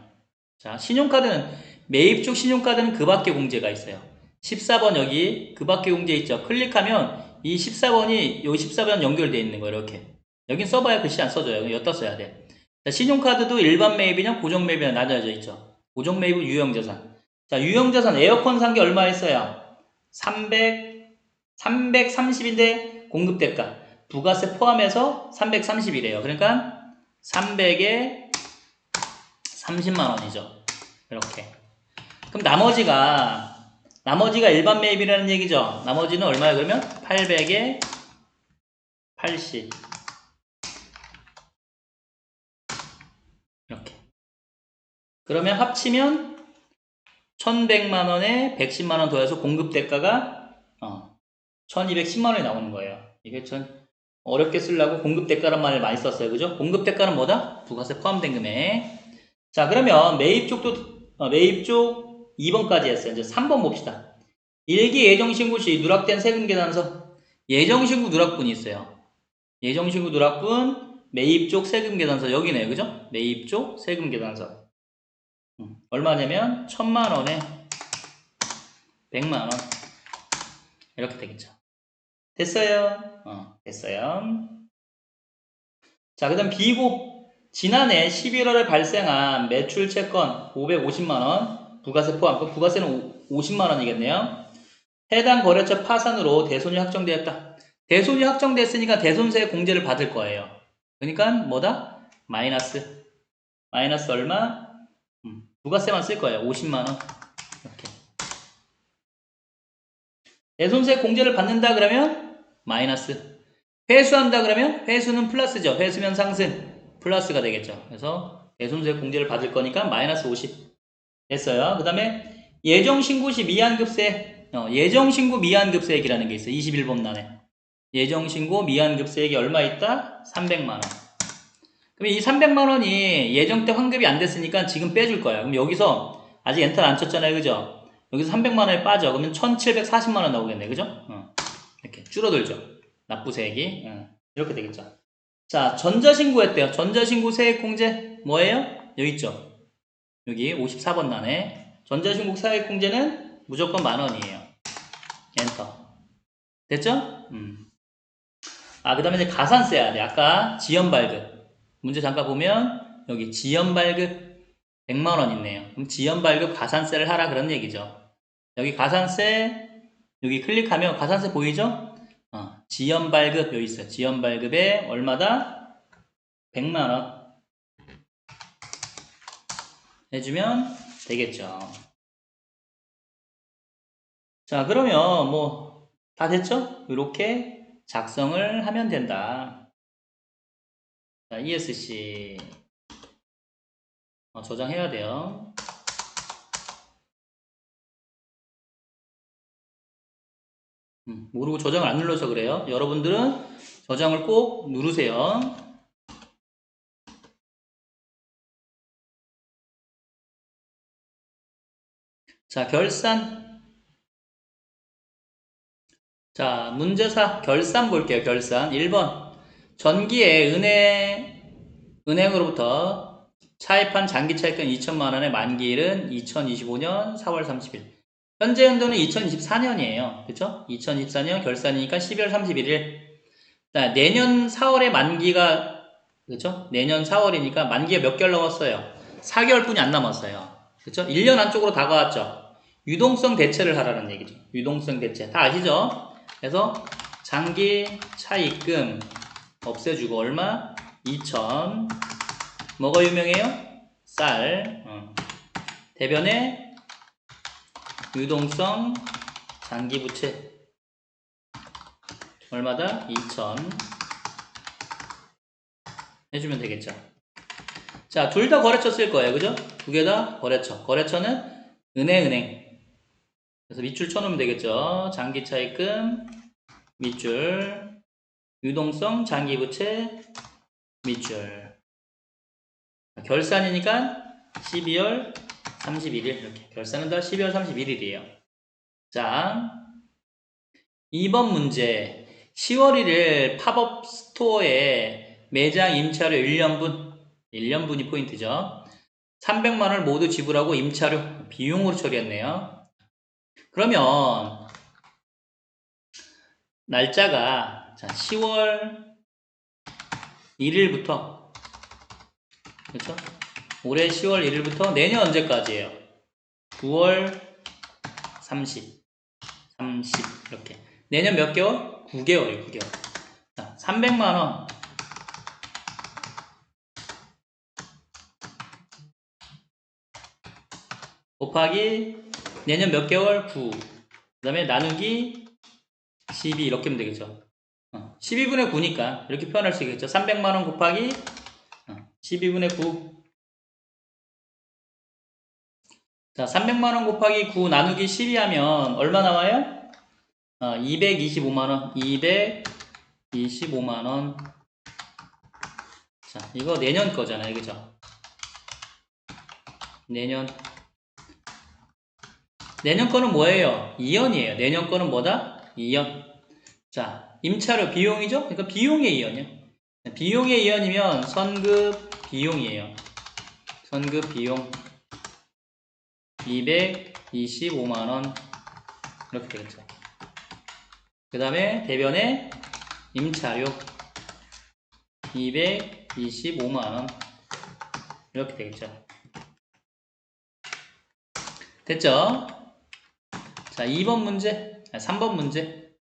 자, 신용카드는 매입 쪽 신용카드는 그 밖에 공제가 있어요. 14번 여기 그 밖에 공제 있죠. 클릭하면 이 14번이 요 14번 연결되어 있는 거예요. 이렇게. 여긴 써봐야 글씨 안 써져요. 여기다 써야 돼. 자, 신용카드도 일반 매입이냐 고정 매입이냐 나눠져 있죠. 고정 매입은 유형자산. 자, 유형자산 에어컨 산 게 얼마 했어요? 330인데 공급대가 부가세 포함해서 330이래요. 그러니까 300에 30만원이죠. 이렇게. 그럼 나머지가 일반 매입이라는 얘기죠. 나머지는 얼마야 그러면? 800에 80 이렇게. 그러면 합치면 1100만원에 110만원 더해서 공급대가가 1210만원이 나오는 거예요. 이게 전 어렵게 쓰려고 공급대가란 말을 많이 썼어요. 그죠? 공급대가는 뭐다? 부가세 포함된 금액. 자, 그러면 매입 쪽 2번까지 했어요. 이제 3번 봅시다. 일기 예정신고 시 누락된 세금 계산서. 예정신고 누락분이 있어요. 예정신고 누락분, 매입 쪽 세금 계산서. 여기네요. 그죠? 매입 쪽 세금 계산서. 얼마냐면 1,000만원에 100만원. 이렇게 되겠죠. 됐어요? 됐어요. 자, 그 다음 비고. 지난해 11월에 발생한 매출 채권 550만원 부가세 포함. 부가세는 50만원이겠네요. 해당 거래처 파산으로 대손이 확정되었다. 대손이 확정됐으니까 대손세 공제를 받을 거예요. 그러니까 뭐다? 마이너스 얼마? 부가세만 쓸 거예요. 50만 원. 이렇게. 대손세 공제를 받는다 그러면 마이너스. 회수한다 그러면 회수는 플러스죠. 회수면 상승. 플러스가 되겠죠. 그래서 대손세 공제를 받을 거니까 마이너스 50 됐어요. 그 다음에 예정신고 시 미환급세 예정신고 미환급세액이라는 게 있어요. 21번란에 예정신고 미환급세액이 얼마 있다? 300만원. 그럼 이 300만원이 예정 때 환급이 안 됐으니까 지금 빼줄 거예요. 그럼 여기서 아직 엔터를 안 쳤잖아요. 그죠? 여기서 300만원이 빠져. 그러면 1740만원 나오겠네. 그죠? 이렇게 줄어들죠. 납부세액이. 이렇게 되겠죠. 자, 전자신고했대요. 전자신고 세액공제 뭐예요? 여기 있죠. 여기 54번 난에 전자신고 세액공제는 무조건 만원이에요. 엔터. 됐죠? 그 다음에 이제 가산세 해야 돼. 아까 지연발급. 문제 잠깐 보면 여기 지연발급 100만원 있네요. 그럼 지연발급 가산세를 하라 그런 얘기죠. 여기 가산세 여기 클릭하면 가산세 보이죠? 지연발급 여기 있어요. 지연발급에 얼마다? 100만원 해주면 되겠죠. 자, 그러면 뭐 다 됐죠? 이렇게 작성을 하면 된다. 자, ESC 저장해야 돼요. 모르고 저장을 안 눌러서 그래요. 여러분들은 저장을 꼭 누르세요. 자, 결산. 자, 문제사 결산 볼게요. 결산 1번 전기에 은행으로부터 차입한 장기차입금 2천만원의 만기일은 2025년 4월 30일. 현재 연도는 2024년이에요. 그쵸? 2024년 결산이니까 12월 31일. 자, 내년 4월에 만기가, 그쵸? 내년 4월이니까 만기가 몇 개월 남았어요? 4개월 뿐이 안 남았어요. 그쵸? 1년 안쪽으로 다가왔죠? 유동성 대체를 하라는 얘기죠. 유동성 대체. 다 아시죠? 그래서 장기 차입금 없애주고 얼마? 2천. 뭐가 유명해요? 쌀. 대변에 유동성 장기부채 얼마다? 2천 해주면 되겠죠. 자, 둘 다 거래처 쓸 거예요. 그죠? 두 개 다 거래처. 거래처는 은행. 그래서 밑줄 쳐놓으면 되겠죠. 장기 차입금 밑줄, 유동성 장기부채 밑줄. 결산이니까 12월 31일 이렇게. 결산은 다 12월 31일이에요. 자, 2번 문제. 10월 1일 팝업 스토어에 매장 임차료 1년분이 포인트죠. 300만원을 모두 지불하고 임차료 비용으로 처리했네요. 그러면 날짜가 자, 10월 1일부터 그렇죠? 올해 10월 1일부터 내년 언제까지예요? 9월 30 이렇게. 내년 몇 개월? 9개월이에요. 9개월. 자, 300만원 곱하기 내년 몇 개월? 9. 그 다음에 나누기 12 이렇게 하면 되겠죠. 12분의 9니까 이렇게 표현할 수 있겠죠. 300만원 곱하기 12분의 9. 자, 300만원 곱하기 9 나누기 12 하면 얼마 나와요? 225만원. 225만원. 자, 이거 내년 거잖아요. 그죠? 내년 거는 뭐예요? 2년이에요. 내년 거는 뭐다? 2년. 자, 임차료 비용이죠? 그러니까 비용의 2년이요. 비용의 2년이면 선급 비용이에요. 선급 비용 225만원 이렇게 되겠죠. 그 다음에 대변에 임차료 225만원 이렇게 되겠죠. 됐죠? 자, 2번 문제 3번 문제.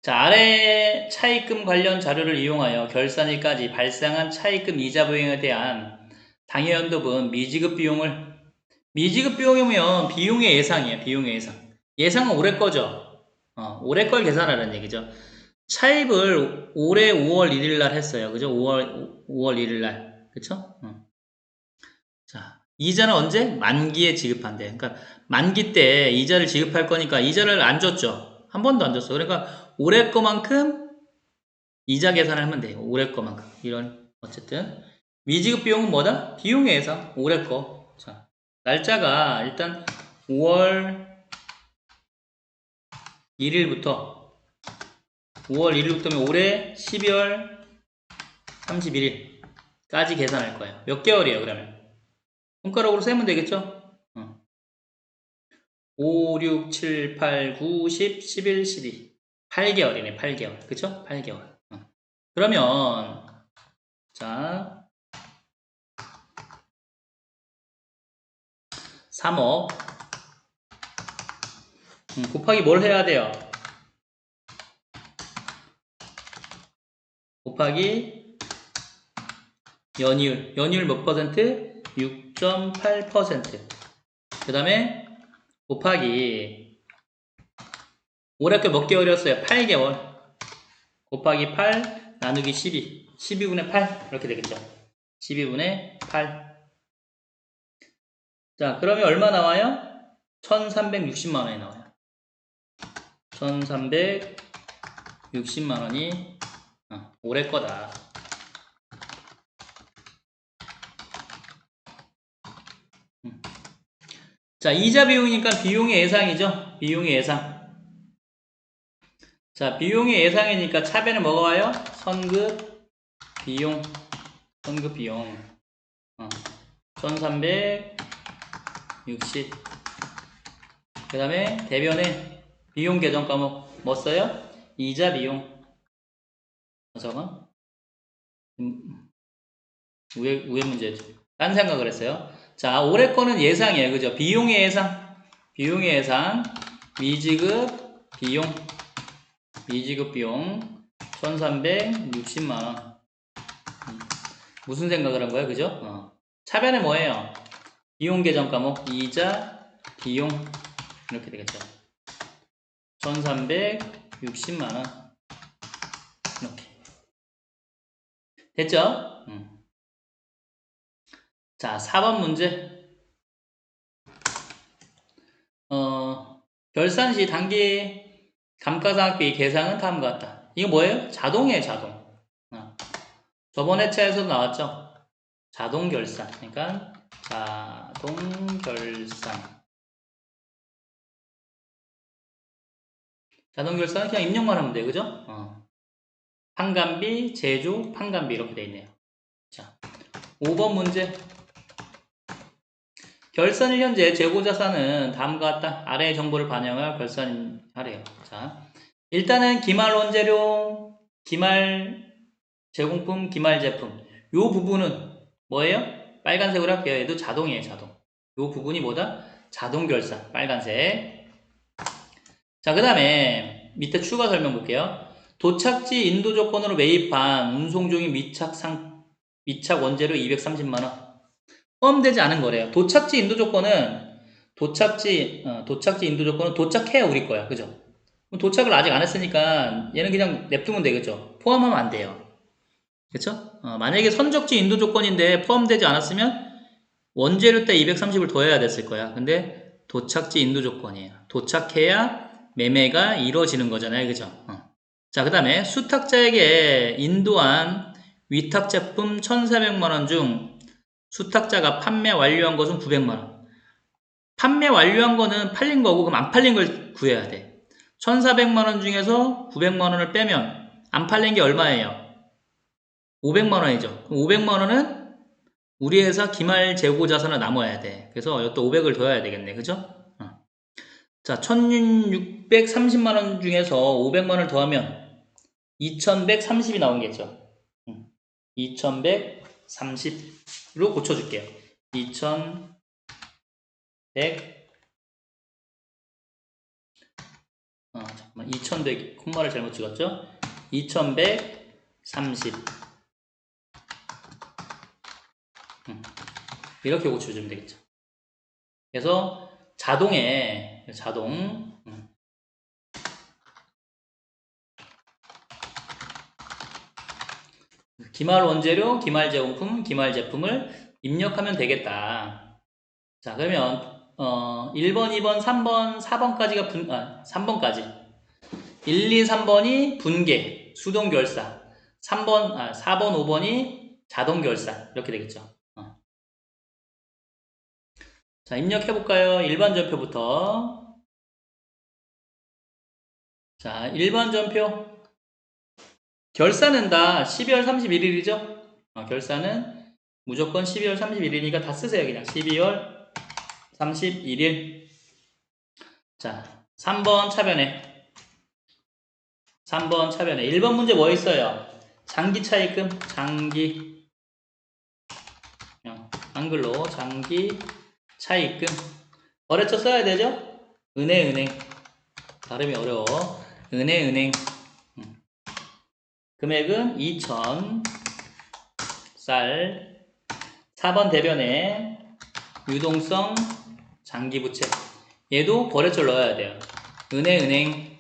자, 아래 차입금 관련 자료를 이용하여 결산일까지 발생한 차입금 이자 비용에 대한 당해연도분 미지급 비용이면 비용의 예상이에요. 비용의 예상. 예상은 올해 거죠. 올해 걸 계산하라는 얘기죠. 차입을 올해 5월 1일 날 했어요. 그죠? 5월 1일 날. 그쵸? 자, 이자는 언제? 만기에 지급한대. 그러니까 만기 때 이자를 지급할 거니까 이자를 안 줬죠. 한 번도 안 줬어. 그러니까 올해 거만큼 이자 계산을 하면 돼요. 올해 거만큼. 이런 어쨌든 미지급 비용은 뭐다? 비용의 예상. 올해 거. 자, 날짜가 일단 5월 1일부터 5월 1일부터면 올해 12월 31일까지 계산할 거예요. 몇 개월이에요, 그러면? 손가락으로 세면 되겠죠? 5, 6, 7, 8, 9, 10, 11, 12. 8개월이네, 8개월. 그쵸? 8개월. 그러면, 자, 3억. 곱하기 뭘 해야 돼요? 곱하기 연이율. 연이율 몇 퍼센트? 6.8%. 그 다음에 곱하기 올해 거 몇 개월이었어요? 8개월. 곱하기 8 나누기 12. 12분의 8 이렇게 되겠죠. 12분의 8. 자, 그러면 얼마 나와요? 1360만 원이 나와요. 1360만 원이 올해 거다. 자, 이자 비용이니까 비용의 예상이죠. 비용의 예상. 자, 비용의 예상이니까 차변에 뭐가 와요? 선급 비용. 선급 비용. 1360. 그 다음에 대변에 비용 계정 과목 뭐 써요? 이자 비용. 저건 위에 문제죠. 딴 생각을 했어요. 자, 올해 거는 예상이에요. 그죠? 비용의 예상. 비용의 예상. 미지급 비용. 미지급 비용. 1360만원. 무슨 생각을 한 거예요? 그죠? 차변에 뭐예요? 비용 계정 과목. 이자, 비용. 이렇게 되겠죠. 1360만원. 이렇게. 됐죠? 자, 4번 문제. 결산 시 단기 감가상각비 계상은 다음과 같다. 이거 뭐예요? 자동이에요, 자동. 저번 회차에서도 나왔죠? 자동 결산. 그러니까 자동 결산. 자동 결산은 그냥 입력만 하면 돼요, 그죠? 판관비, 제조, 판관비 이렇게 돼 있네요. 자, 5번 문제. 결산일 현재 재고자산은 다음과 같다. 아래의 정보를 반영할 결산하래요. 자, 일단은 기말 원재료, 기말 제공품, 기말 제품. 요 부분은 뭐예요? 빨간색으로 할게요. 얘도 자동이에요, 자동. 요 부분이 뭐다? 자동 결산, 빨간색. 자, 그 다음에 밑에 추가 설명 볼게요. 도착지 인도 조건으로 매입한 운송 중인 미착 원재료 230만원. 포함되지 않은 거래요. 도착지 인도 조건은 도착지 인도 조건은 도착해야 우리 거야. 그죠? 도착을 아직 안 했으니까 얘는 그냥 냅두면 되겠죠. 포함하면 안 돼요. 그쵸? 만약에 선적지 인도 조건인데 포함되지 않았으면 원재료 때 230을 더해야 됐을 거야. 근데 도착지 인도 조건이에요. 도착해야 매매가 이루어지는 거잖아요. 그죠? 자, 그 다음에 수탁자에게 인도한 위탁 제품 1,400만원 중 수탁자가 판매 완료한 것은 900만원. 판매 완료한 거는 팔린 거고, 그럼 안 팔린 걸 구해야 돼. 1,400만원 중에서 900만원을 빼면 안 팔린 게 얼마예요? 500만원이죠. 그럼 500만원은 우리 회사 기말 재고 자산을 남아야 돼. 그래서 이것도 500을 더해야 되겠네. 그죠? 자, 1,630만원 중에서 500만원을 더하면 2,130이 나오겠죠. 2,130로 고쳐줄게요. 2,130 잠깐만. 2100, 콤마를 잘못 찍었죠? 2130. 이렇게 고쳐주면 되겠죠. 그래서 자동, 기말 원재료, 기말 제공품, 기말 제품을 입력하면 되겠다. 자, 그러면 1번, 2번, 3번, 4번까지가 3번까지 1, 2, 3번이 분계, 수동 결사. 4번, 5번이 자동 결사. 이렇게 되겠죠. 자, 입력해볼까요? 일반 전표부터. 자, 일반 전표. 결사는 다 12월 31일이죠? 결사는 무조건 12월 31일이니까 다 쓰세요. 그냥 12월 31일. 자, 3번 차변에. 3번 차변에. 1번 문제 뭐 있어요? 장기 차입금, 장기. 한글로 장기 차입금. 거래처 써야 되죠? 은행. 발음이 어려워. 은행. 금액은 2,000 쌀. 4번 대변에 유동성 장기부채. 얘도 거래처를 넣어야 돼요. 은행.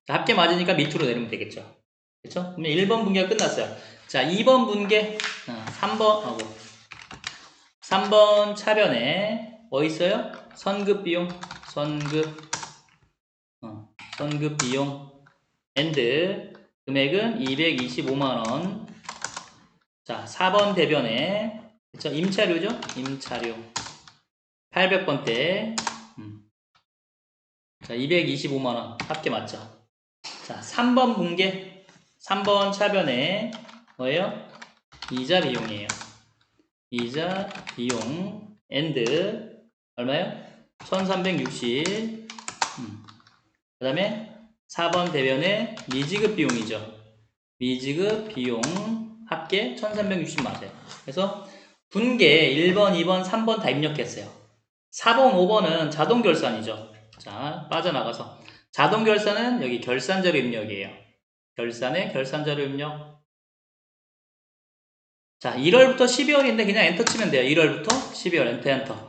합계 맞으니까 밑으로 내리면 되겠죠. 그렇죠? 그러면 1번 분계가 끝났어요. 자, 2번 분계. 3번 차변에 뭐 있어요? 선급 비용. 선급 비용. 엔드. 금액은 225만원. 자, 4번 대변에. 그쵸? 임차료죠? 임차료. 800번대. 자, 225만원. 합계 맞죠? 자, 3번 분계. 3번 차변에 뭐예요? 이자 비용이에요. 이자 비용. 엔드. 얼마요? 1360. 그 다음에 4번 대변에 미지급 비용이죠. 미지급 비용 합계 1360 맞아요. 그래서 분계 1번, 2번, 3번 다 입력했어요. 4번, 5번은 자동 결산이죠. 자, 빠져나가서 자동 결산은 여기 결산자료 입력이에요. 결산에 결산자료 입력. 자, 1월부터 12월인데 그냥 엔터 치면 돼요. 1월부터 12월 엔터.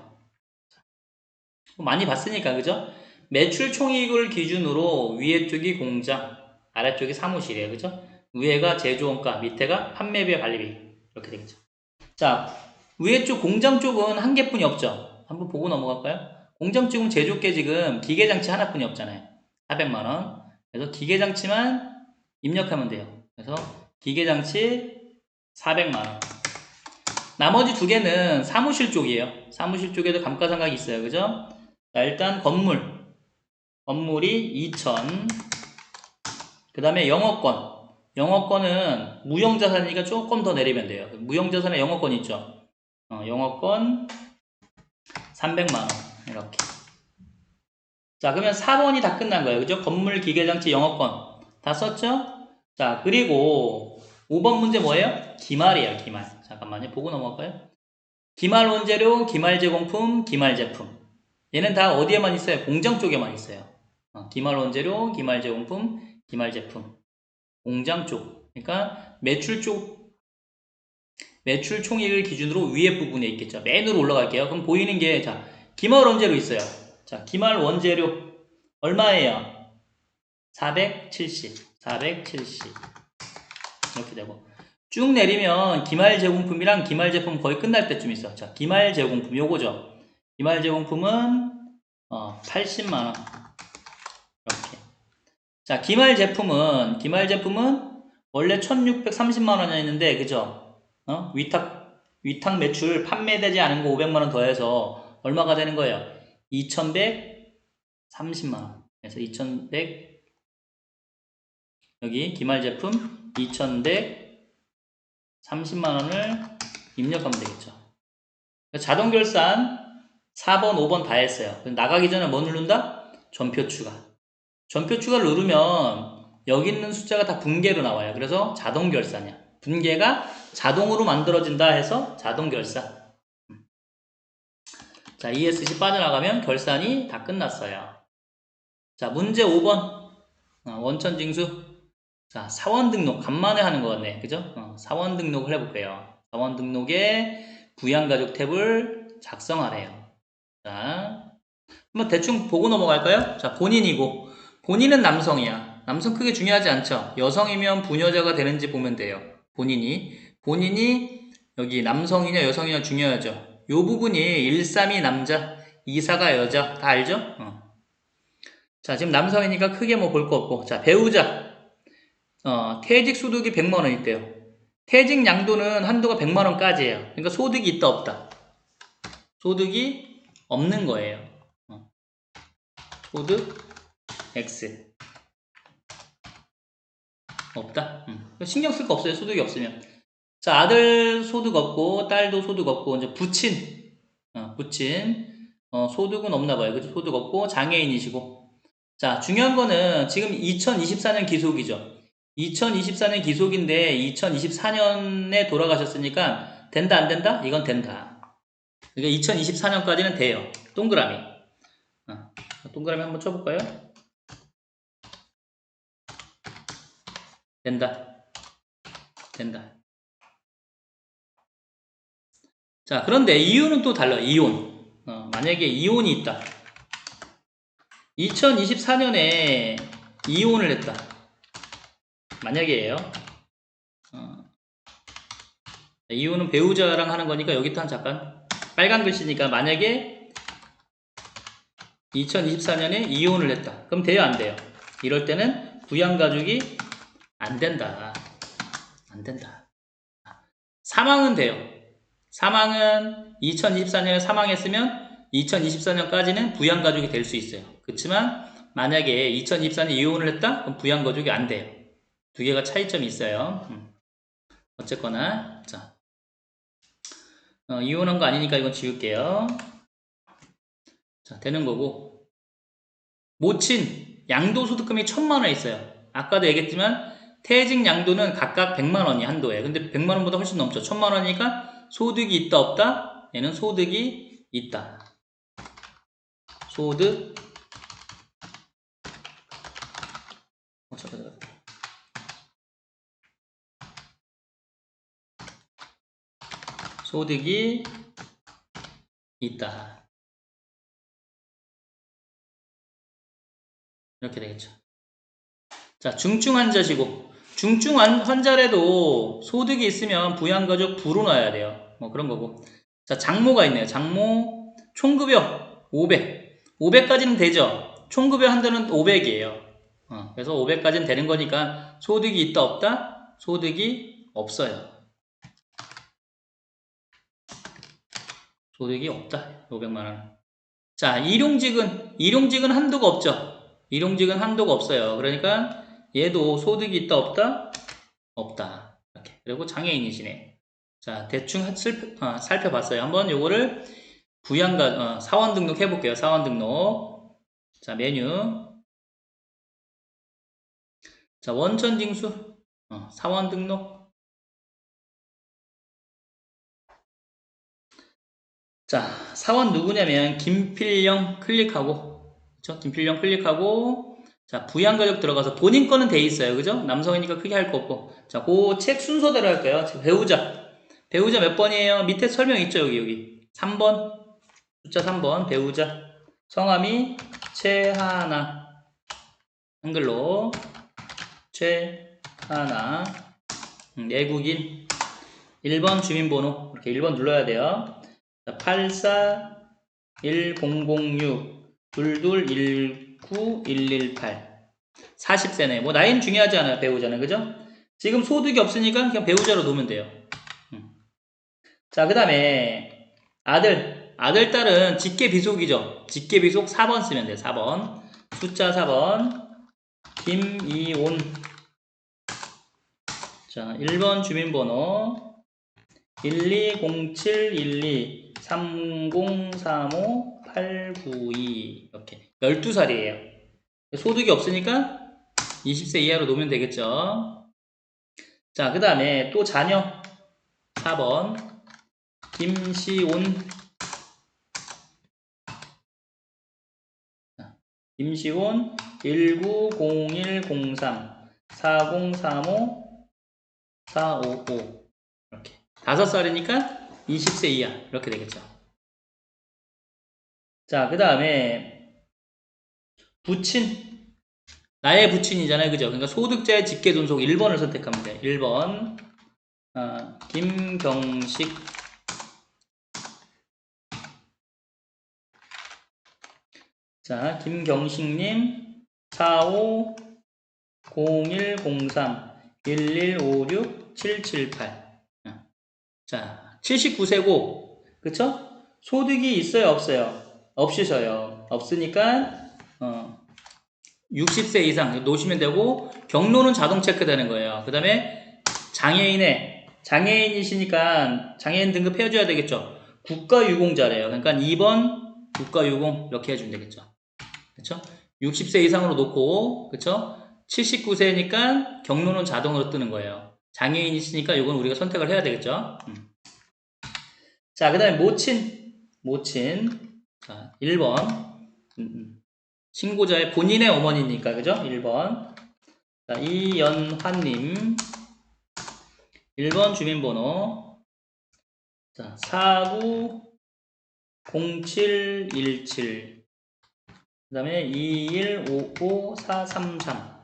많이 봤으니까, 그죠? 매출 총이익을 기준으로 위에 쪽이 공장, 아래쪽이 사무실이에요. 그죠? 위에가 제조원가, 밑에가 판매비와 관리비. 이렇게 되겠죠. 자, 위에 쪽 공장 쪽은 한 개뿐이 없죠. 한번 보고 넘어갈까요? 공장 쪽은 제조계 지금 기계장치 하나뿐이 없잖아요. 400만원. 그래서 기계장치만 입력하면 돼요. 그래서 기계장치 400만원. 나머지 두 개는 사무실 쪽이에요. 사무실 쪽에도 감가상각이 있어요. 그죠? 자, 일단 건물이 2,000. 그 다음에 영업권은 무형자산이니까 조금 더 내리면 돼요. 무형자산에 영업권 있죠. 영업권 300만원. 이렇게. 자, 그러면 4번이 다 끝난 거예요. 그죠? 건물, 기계장치, 영업권. 다 썼죠? 자, 그리고 5번 문제 뭐예요? 기말이에요, 기말. 잠깐만요. 보고 넘어갈까요? 기말 원재료, 기말 제공품, 기말 제품. 얘는 다 어디에만 있어요? 공장 쪽에만 있어요. 기말 원재료, 기말 제공품, 기말 제품. 공장 쪽. 그러니까 매출 총액을 기준으로 위에 부분에 있겠죠. 맨으로 올라갈게요. 그럼 보이는 게, 자, 기말 원재료 있어요. 자, 기말 원재료. 얼마예요? 470. 이렇게 되고. 쭉 내리면 기말 제공품이랑 기말 제품 거의 끝날 때쯤 있어. 자, 기말 제공품 요거죠. 기말 제공품은 80만원. 이렇게. 자, 기말 제품은 원래 1630만원이었는데, 그죠? 위탁 매출 판매되지 않은 거 500만원 더해서 얼마가 되는 거예요? 2130만원. 그래서 2100, 여기 기말 제품 2130만원을 입력하면 되겠죠. 자동 결산 4번, 5번 다 했어요. 나가기 전에 뭐 누른다? 전표 추가. 전표 추가를 누르면 여기 있는 숫자가 다 분계로 나와요. 그래서 자동 결산이야. 분계가 자동으로 만들어진다 해서 자동 결산. 자, ESC 빠져나가면 결산이 다 끝났어요. 자, 문제 5번. 원천 징수. 자, 사원 등록. 간만에 하는 것 같네. 그죠? 사원 등록을 해볼게요. 사원 등록에 부양가족 탭을 작성하래요. 자, 한번 대충 보고 넘어갈까요? 자, 본인이고. 본인은 남성이야. 남성 크게 중요하지 않죠? 여성이면 부녀자가 되는지 보면 돼요. 본인이 여기 남성이냐 여성이냐 중요하죠. 요 부분이 132 남자, 24가 여자. 다 알죠? 자, 지금 남성이니까 크게 뭐 볼 거 없고. 자, 배우자. 퇴직 소득이 100만원 있대요. 퇴직 양도는 한도가 100만원까지예요. 그러니까 소득이 있다 없다. 소득이 없는 거예요. 소득 X 없다. 신경 쓸 거 없어요. 소득이 없으면. 자, 아들 소득 없고 딸도 소득 없고 이제 부친 소득은 없나 봐요. 그죠? 소득 없고 장애인이시고. 자, 중요한 거는 지금 2024년 기속이죠. 2024년 기속인데 2024년에 돌아가셨으니까 된다 안 된다? 이건 된다. 그러니까 2024년까지는 돼요. 동그라미. 동그라미 한번 쳐볼까요? 된다. 자, 그런데 이유는 또 달라요. 이혼. 만약에 이혼이 있다. 2024년에 이혼을 했다. 만약에예요. 이혼은 배우자랑 하는 거니까 여기 또 잠깐 빨간 글씨니까 만약에 2024년에 이혼을 했다. 그럼 돼요, 안 돼요? 이럴 때는 부양가족이 안 된다. 사망은 돼요. 사망은 2024년에 사망했으면 2024년까지는 부양가족이 될 수 있어요. 그렇지만 만약에 2024년에 이혼을 했다? 그럼 부양가족이 안 돼요. 두 개가 차이점이 있어요. 어쨌거나 자, 이혼한 거 아니니까 이건 지울게요. 자, 되는 거고. 모친 양도소득금이 1000만원 있어요. 아까도 얘기했지만 퇴직 양도는 각각 100만원이 한도예요. 근데 100만원보다 훨씬 넘죠. 1000만원이니까 소득이 있다 없다? 얘는 소득이 있다. 소득 소득이 있다. 이렇게 되겠죠. 자, 중증 환자시고 중증 환자라도 소득이 있으면 부양가족 부로 넣어야 돼요. 뭐 그런 거고. 자, 장모가 있네요. 장모 총급여 500. 500까지는 되죠. 총급여 한도는 500이에요. 그래서 500까지는 되는 거니까 소득이 있다 없다? 소득이 없어요. 소득이 없다. 500만원. 자, 일용직은 한도가 없죠. 일용직은 한도가 없어요. 그러니까 얘도 소득이 있다 없다? 없다. 이렇게. 그리고 장애인이시네. 자, 대충 살펴봤어요. 한번 요거를 사원 등록 해볼게요. 사원 등록. 자, 메뉴. 자, 원천징수. 사원 등록. 자, 사원 누구냐면 김필령 클릭하고, 그쵸? 김필령 클릭하고, 자, 부양가족 들어가서 본인 거는 돼 있어요. 그죠? 남성이니까 크게 할 거 없고. 자, 그 책 순서대로 할까요? 배우자 몇 번이에요? 밑에 설명 있죠? 여기. 3번. 숫자 3번. 배우자. 성함이 최하나. 한글로. 최하나. 외국인. 1번 주민번호. 이렇게 1번 눌러야 돼요. 841006 2219 118 40세네. 뭐 나이는 중요하지 않아요. 배우자는. 그죠? 지금 소득이 없으니까 그냥 배우자로 놓으면 돼요. 자, 그 다음에 아들, 딸은 직계비속이죠. 직계비속 4번 쓰면 돼요. 4번. 숫자 4번. 김이온. 자, 1번 주민번호 120712303589 이렇게 12살이에요. 소득이 없으니까 20세 이하로 놓으면 되겠죠. 자, 그 다음에 또 자녀 4번 김시온. 임시온 190103 4035 455 이렇게 5살이니까 20세 이하 이렇게 되겠죠. 자, 그 다음에 부친 나의 부친이잖아요, 그죠? 그러니까 소득자의 직계존속 1번을 선택하면 돼요. 1번 김경식 자, 김경식님 450103-1156-778 자, 79세고 그쵸? 소득이 있어요, 없어요? 없으셔요. 없으니까 60세 이상 놓으시면 되고 경로는 자동 체크되는 거예요. 그 다음에 장애인이시니까 장애인 등급 해줘야 되겠죠. 국가유공자래요. 그러니까 2번 국가유공 이렇게 해주면 되겠죠. 그쵸? 60세 이상으로 놓고 그쵸? 79세니까 경로는 자동으로 뜨는 거예요. 장애인이시니까 이건 우리가 선택을 해야 되겠죠. 자, 그 다음에 모친 자, 1번 신고자의 본인의 어머니니까 그죠? 1번 자, 이연환님 1번 주민번호 자, 490717 그 다음에 2155433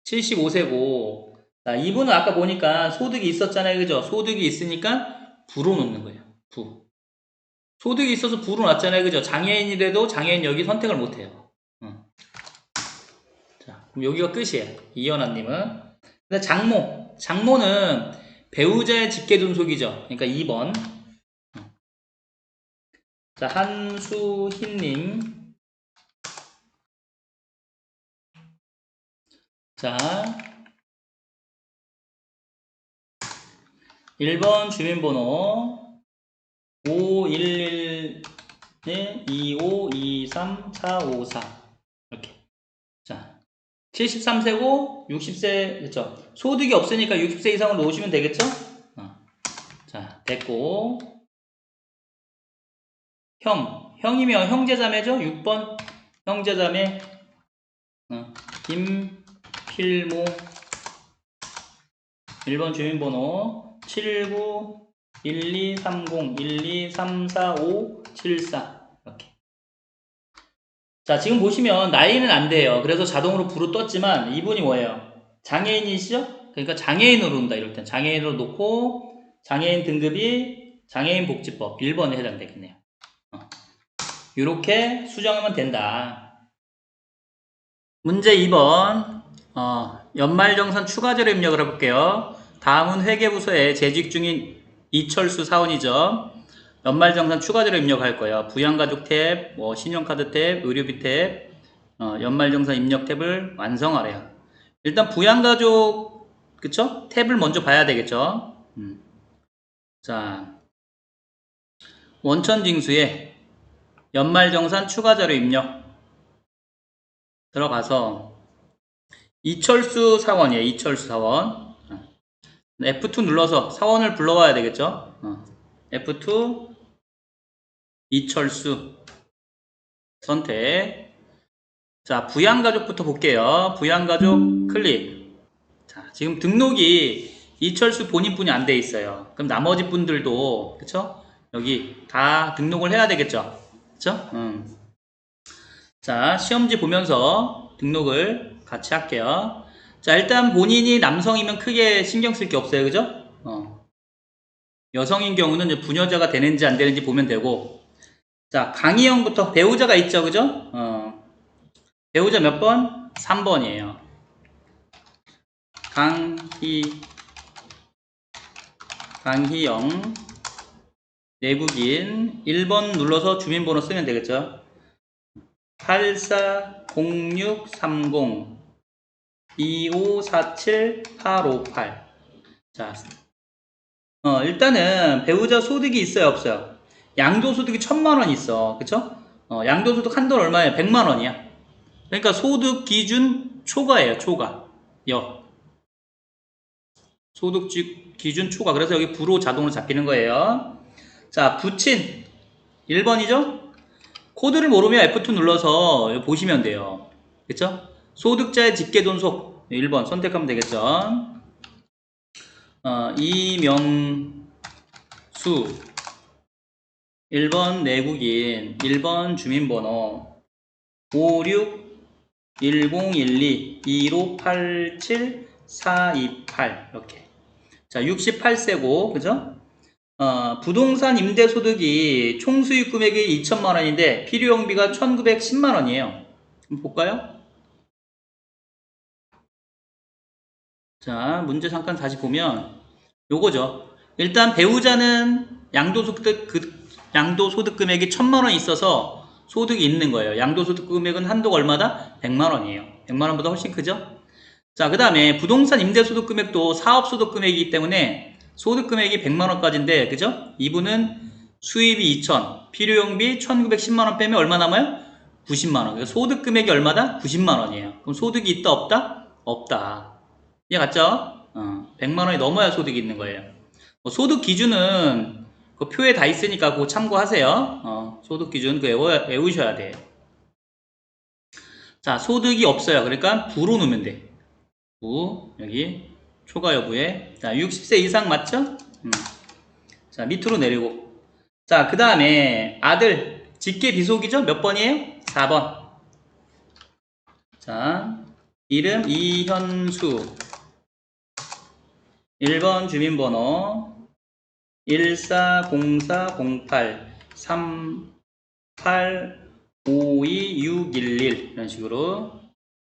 75세고 자, 이분은 아까 보니까 소득이 있었잖아요, 그죠? 소득이 있으니까 부로 놓는 거예요. 부 소득이 있어서 부로 놨잖아요, 그죠? 장애인이라도 장애인 여기 선택을 못해요. 자, 그럼 여기가 끝이에요. 이연아님은. 근데 장모는 배우자의 직계존속이죠. 그러니까 2번. 자, 한수희님. 자, 1번 주민번호 511-2523-454 이렇게. 자, 73세고 60세 그렇죠. 소득이 없으니까 60세 이상으로 놓으시면 되겠죠? 자, 됐고 형이면 형제자매죠? 6번 형제자매 김필모 1번 주민번호 791230-1234-574 이렇게. 자, 지금 보시면 나이는 안 돼요. 그래서 자동으로 부로 떴지만 이분이 뭐예요? 장애인이시죠? 그러니까 장애인으로 온다 이럴 땐 장애인으로 놓고 장애인 등급이 장애인복지법 1번에 해당되겠네요. 이렇게 수정하면 된다. 문제 2번 연말정산 추가제로 입력을 해볼게요. 다음은 회계부서에 재직 중인 이철수 사원이죠. 연말정산 추가제로 입력할 거예요. 부양가족 탭, 신용카드 탭, 의료비 탭, 연말정산 입력 탭을 완성하래요. 일단 부양가족 그쵸? 탭을 먼저 봐야 되겠죠. 자, 원천징수에 연말정산 추가자료 입력 들어가서 이철수 사원이에요. 이철수 사원. F2 눌러서 사원을 불러와야 되겠죠. F2 이철수 선택. 자, 부양가족부터 볼게요. 부양가족 클릭. 자, 지금 등록이 이철수 본인뿐이 안 돼 있어요. 그럼 나머지 분들도 그쵸? 여기 다 등록을 해야 되겠죠. 그쵸? 자, 시험지 보면서 등록을 같이 할게요. 자, 일단 본인이 남성이면 크게 신경 쓸 게 없어요. 그죠? 여성인 경우는 이제 부녀자가 되는지 안 되는지 보면 되고. 자, 강희영부터 배우자가 있죠. 그죠? 배우자 몇 번? 3번이에요. 강희영 내국인 1번 눌러서 주민번호 쓰면 되겠죠. 840630 2547-858 자, 일단은 배우자 소득이 있어요, 없어요? 양도소득이 1000만원 있어. 그쵸? 양도소득 한돈 얼마예요? 100만원이야. 그러니까 소득 기준 초과예요, 초과. 소득 기준 초과. 그래서 여기 부로 자동으로 잡히는 거예요. 자, 부친 1번이죠? 코드를 모르면 F2 눌러서 보시면 돼요. 그쵸? 소득자의 집계돈속 1번 선택하면 되겠죠. 이명수 1번 내국인 1번 주민번호 561012-2587-428 이렇게. 자, 68세고 그죠? 부동산 임대소득이 총수익 금액이 2천만원인데 필요용비가 1910만원이에요. 한번 볼까요? 자, 문제 잠깐 다시 보면 요거죠. 일단 배우자는 양도소득 금액이 1000만원 있어서 소득이 있는 거예요. 양도소득 금액은 한도가 얼마다? 100만원이에요. 100만원보다 훨씬 크죠? 자, 그 다음에 부동산 임대소득 금액도 사업소득 금액이기 때문에 소득 금액이 100만원까지인데, 그죠? 이분은 수입이 2000, 필요용비 1910만원 빼면 얼마 남아요? 90만원. 그러니까 소득 금액이 얼마다? 90만원이에요. 그럼 소득이 있다, 없다? 없다. 이해 갔죠? 100만원이 넘어야 소득이 있는 거예요. 소득 기준은 그 표에 다 있으니까 그거 참고하세요. 소득 기준 외우셔야 돼요. 자, 소득이 없어요. 그러니까 부로 넣으면 돼. 부, 여기 초과 여부에. 자, 60세 이상 맞죠? 자, 밑으로 내리고. 자, 그 다음에 아들 직계 비속이죠? 몇 번이에요? 4번. 자, 이름 이현수 1번 주민번호 1403838526111 이런 식으로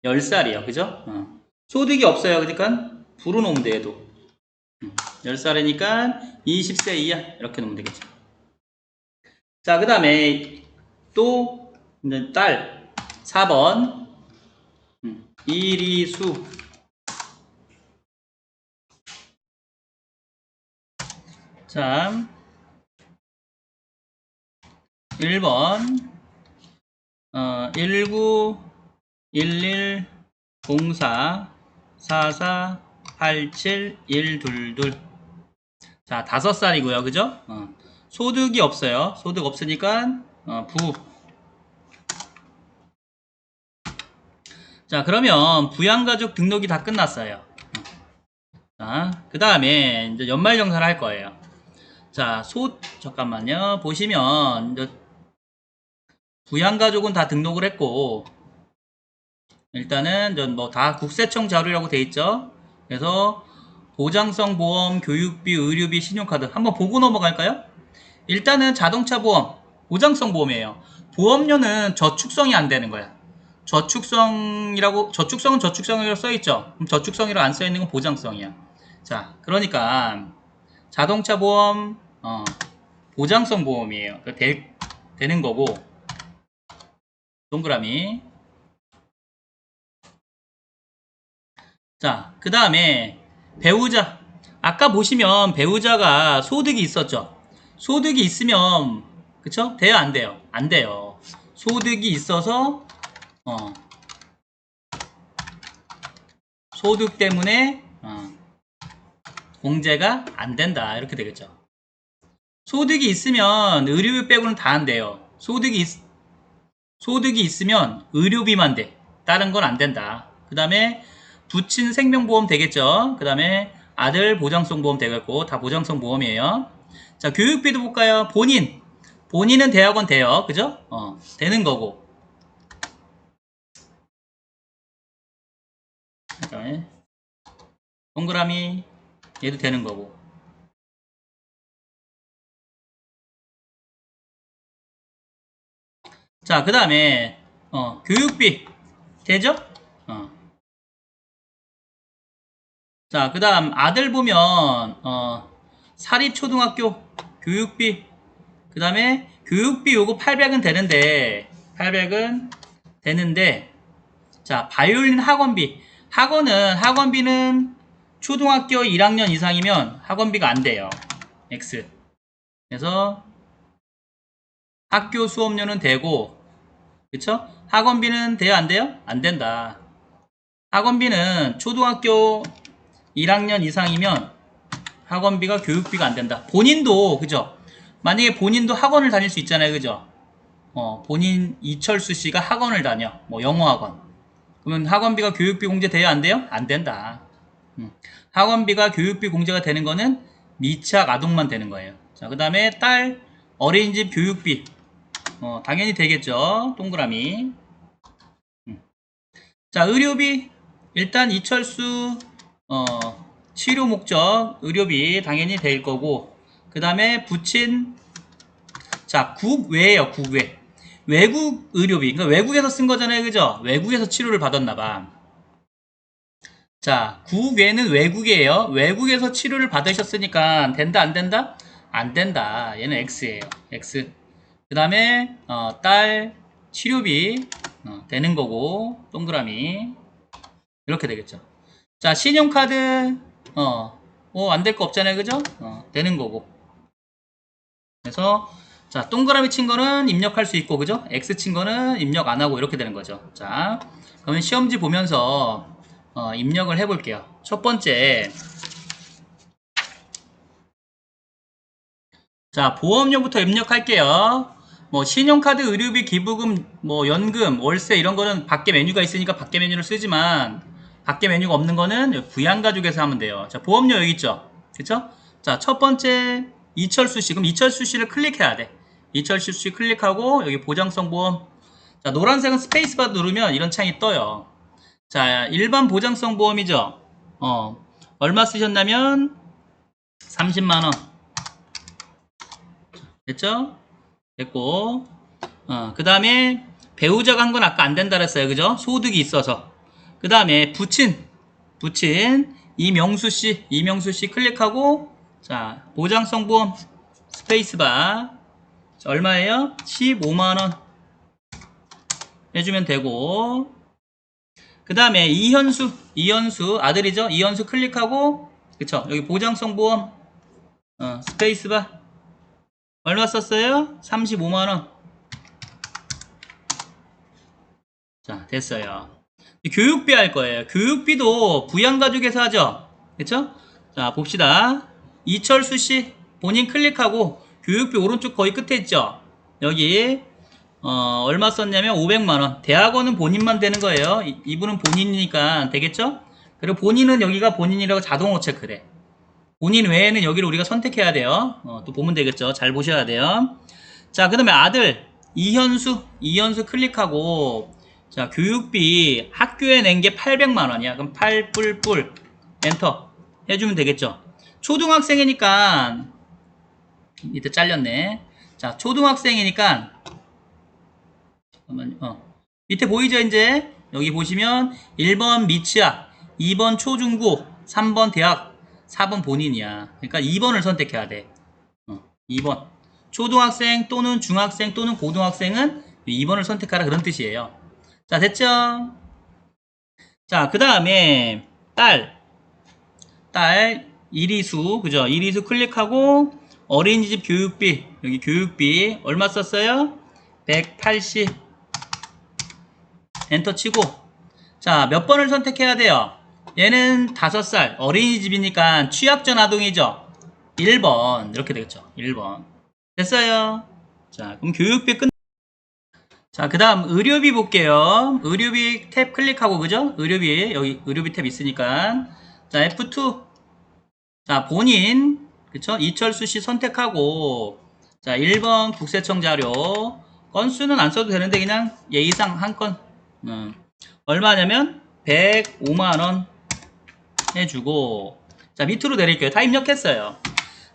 10살이에요. 그죠? 소득이 없어요. 그러니까 부로 놓으면 돼, 얘도. 10살이니까 20세 이하 이렇게 놓으면 되겠죠. 자, 그 다음에 또 딸 4번 이리수 자 1번 19110444871122 자 5살이고요. 그죠? 소득이 없어요. 소득 없으니까 부. 자, 그러면 부양가족 등록이 다 끝났어요. 자, 그 다음에 이제 연말정산을 할 거예요. 자, 잠깐만요. 보시면 이제 부양가족은 다 등록을 했고, 일단은 뭐 다 국세청 자료라고 돼 있죠. 그래서 보장성 보험, 교육비, 의료비, 신용카드 한번 보고 넘어갈까요? 일단은 자동차 보험, 보장성 보험이에요. 보험료는 저축성이 안 되는 거야. 저축성은 저축성이라고 써있죠. 그럼 저축성이라고 안 써있는 건 보장성이야. 자, 그러니까 자동차 보험, 보장성 보험이에요. 되는 거고, 동그라미. 자, 그 다음에 배우자. 아까 보시면 배우자가 소득이 있었죠. 소득이 있으면 그쵸? 돼요, 안 돼요? 안 돼요. 소득이 있어서 소득 때문에 공제가 안 된다 이렇게 되겠죠. 소득이 있으면 의료비 빼고는 다 안 돼요. 소득이 있으면 의료비만 돼. 다른 건 안 된다. 그 다음에 부친 생명보험 되겠죠. 그 다음에 아들 보장성 보험 되겠고 다 보장성 보험이에요. 자, 교육비도 볼까요? 본인은 대학원 돼요. 그죠? 되는 거고. 그다음에 동그라미 얘도 되는 거고. 자, 그 다음에 교육비 되죠? 자, 그 다음 아들 보면 사립초등학교 교육비 그 다음에 교육비 요거 800은 되는데 자, 바이올린 학원비는 초등학교 1학년 이상이면 학원비가 안 돼요. X. 그래서 학교 수업료는 되고, 그쵸? 학원비는 돼요, 안 돼요? 안 된다. 학원비는 초등학교 1학년 이상이면 학원비가 교육비가 안 된다. 본인도, 그죠? 만약에 본인도 학원을 다닐 수 있잖아요, 그죠? 본인 이철수 씨가 학원을 다녀. 뭐 영어 학원. 그러면 학원비가 교육비 공제돼요? 안 돼요? 안 된다. 학원비가 교육비 공제가 되는 거는 미취학 아동만 되는 거예요. 자, 그 다음에 딸 어린이집 교육비. 당연히 되겠죠. 동그라미. 자, 의료비. 일단 이철수, 치료 목적, 의료비 당연히 될 거고, 그 다음에 부친, 자, 국외예요, 국외. 외국 의료비. 그러니까 외국에서 쓴 거잖아요, 그죠? 외국에서 치료를 받았나봐. 자, 국외는 외국이에요. 외국에서 치료를 받으셨으니까 된다, 안 된다? 안 된다. 얘는 X예요. X. 그 다음에, 딸 치료비, 되는 거고, 동그라미. 이렇게 되겠죠. 자, 신용카드, 안 될 거 없잖아요, 그죠? 되는 거고. 그래서, 자, 동그라미 친 거는 입력할 수 있고, 그죠? X 친 거는 입력 안 하고 이렇게 되는 거죠. 자, 그러면 시험지 보면서, 입력을 해볼게요. 첫 번째, 자, 보험료부터 입력할게요. 뭐, 신용카드, 의료비, 기부금, 뭐, 연금, 월세 이런 거는 밖에 메뉴가 있으니까 밖에 메뉴를 쓰지만, 밖에 메뉴가 없는 거는 부양가족에서 하면 돼요. 자, 보험료 여기 있죠? 그쵸? 자, 첫 번째, 이철수 씨. 그럼 이철수 씨를 클릭해야 돼. 이철수 씨 클릭하고, 여기 보장성 보험. 자, 노란색은 스페이스바 누르면 이런 창이 떠요. 자, 일반 보장성 보험이죠? 얼마 쓰셨냐면, 30만원. 됐죠? 됐고, 그 다음에 배우자가 한 건 아까 안 된다 그랬어요. 그죠? 소득이 있어서. 그 다음에 부친, 이명수 씨 클릭하고, 자, 보장성 보험, 스페이스바. 자, 얼마예요? 15만원 해주면 되고, 그 다음에 이현수 아들이죠? 이현수 클릭하고, 그쵸? 여기 보장성 보험, 스페이스바. 얼마 썼어요? 35만원. 자, 됐어요. 교육비 할 거예요. 교육비도 부양가족에서 하죠? 그쵸? 자, 봅시다. 이철수 씨, 본인 클릭하고, 교육비 오른쪽 거의 끝에 있죠? 여기, 얼마 썼냐면 500만원. 대학원은 본인만 되는 거예요. 이분은 본인이니까 되겠죠? 그리고 본인은 여기가 본인이라고 자동으로 체크돼. 본인 외에는 여기를 우리가 선택해야 돼요. 또 보면 되겠죠. 잘 보셔야 돼요. 자, 그 다음에 아들 이현수 클릭하고, 자, 교육비 학교에 낸 게 800만원이야. 그럼 8뿔뿔 엔터 해주면 되겠죠. 초등학생이니까 밑에 잘렸네. 자, 초등학생이니까 잠깐만요. 밑에 보이죠? 이제 여기 보시면 1번 미취학, 2번 초중고, 3번 대학, 4번 본인이야. 그러니까 2번을 선택해야 돼. 2번. 초등학생 또는 중학생 또는 고등학생은 2번을 선택하라 그런 뜻이에요. 자, 됐죠? 자, 그 다음에 딸 이리수, 그죠? 이리수 클릭하고 어린이집 교육비, 여기 교육비 얼마 썼어요? 180 엔터 치고, 자, 몇 번을 선택해야 돼요? 얘는 5살 어린이집이니까 취약전 아동이죠? 1번 이렇게 되겠죠. 1번 됐어요. 자, 그럼 교육비 끝. 자, 그 다음 의료비 볼게요. 의료비 탭 클릭하고, 그죠? 의료비, 여기 의료비 탭 있으니까. 자, F2. 자, 본인, 그쵸? 이철수 씨 선택하고, 자, 1번 국세청 자료. 건수는 안 써도 되는데, 그냥 예의상 한 건. 얼마냐면, 105만원 해주고, 자, 밑으로 내릴게요. 다 입력했어요.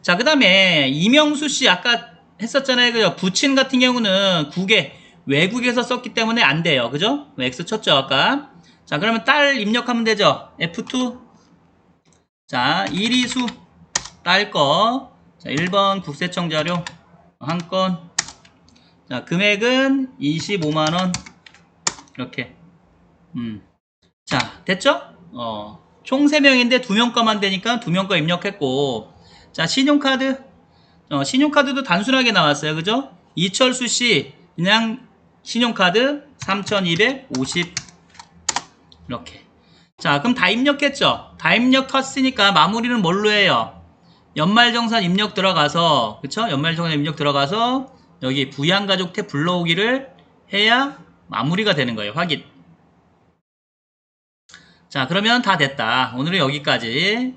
자, 그 다음에, 이명수 씨 아까 했었잖아요. 그죠? 부친 같은 경우는 국에, 외국에서 썼기 때문에 안 돼요. 그죠? X 쳤죠, 아까. 자, 그러면 딸 입력하면 되죠. F2. 자, 이리수. 딸 거. 자, 1번 국세청 자료. 한 건. 자, 금액은 25만원. 이렇게. 자, 됐죠? 총 3명인데 2명 거만 되니까 2명 거 입력했고. 자, 신용카드. 신용카드도 단순하게 나왔어요. 그죠? 이철수 씨. 그냥 신용카드 3250 이렇게. 자, 그럼 다 입력했죠? 다 입력했으니까 마무리는 뭘로 해요? 연말정산 입력 들어가서, 그쵸? 연말정산 입력 들어가서 여기 부양가족 탭 불러오기를 해야 마무리가 되는 거예요. 확인. 자, 그러면 다 됐다. 오늘은 여기까지.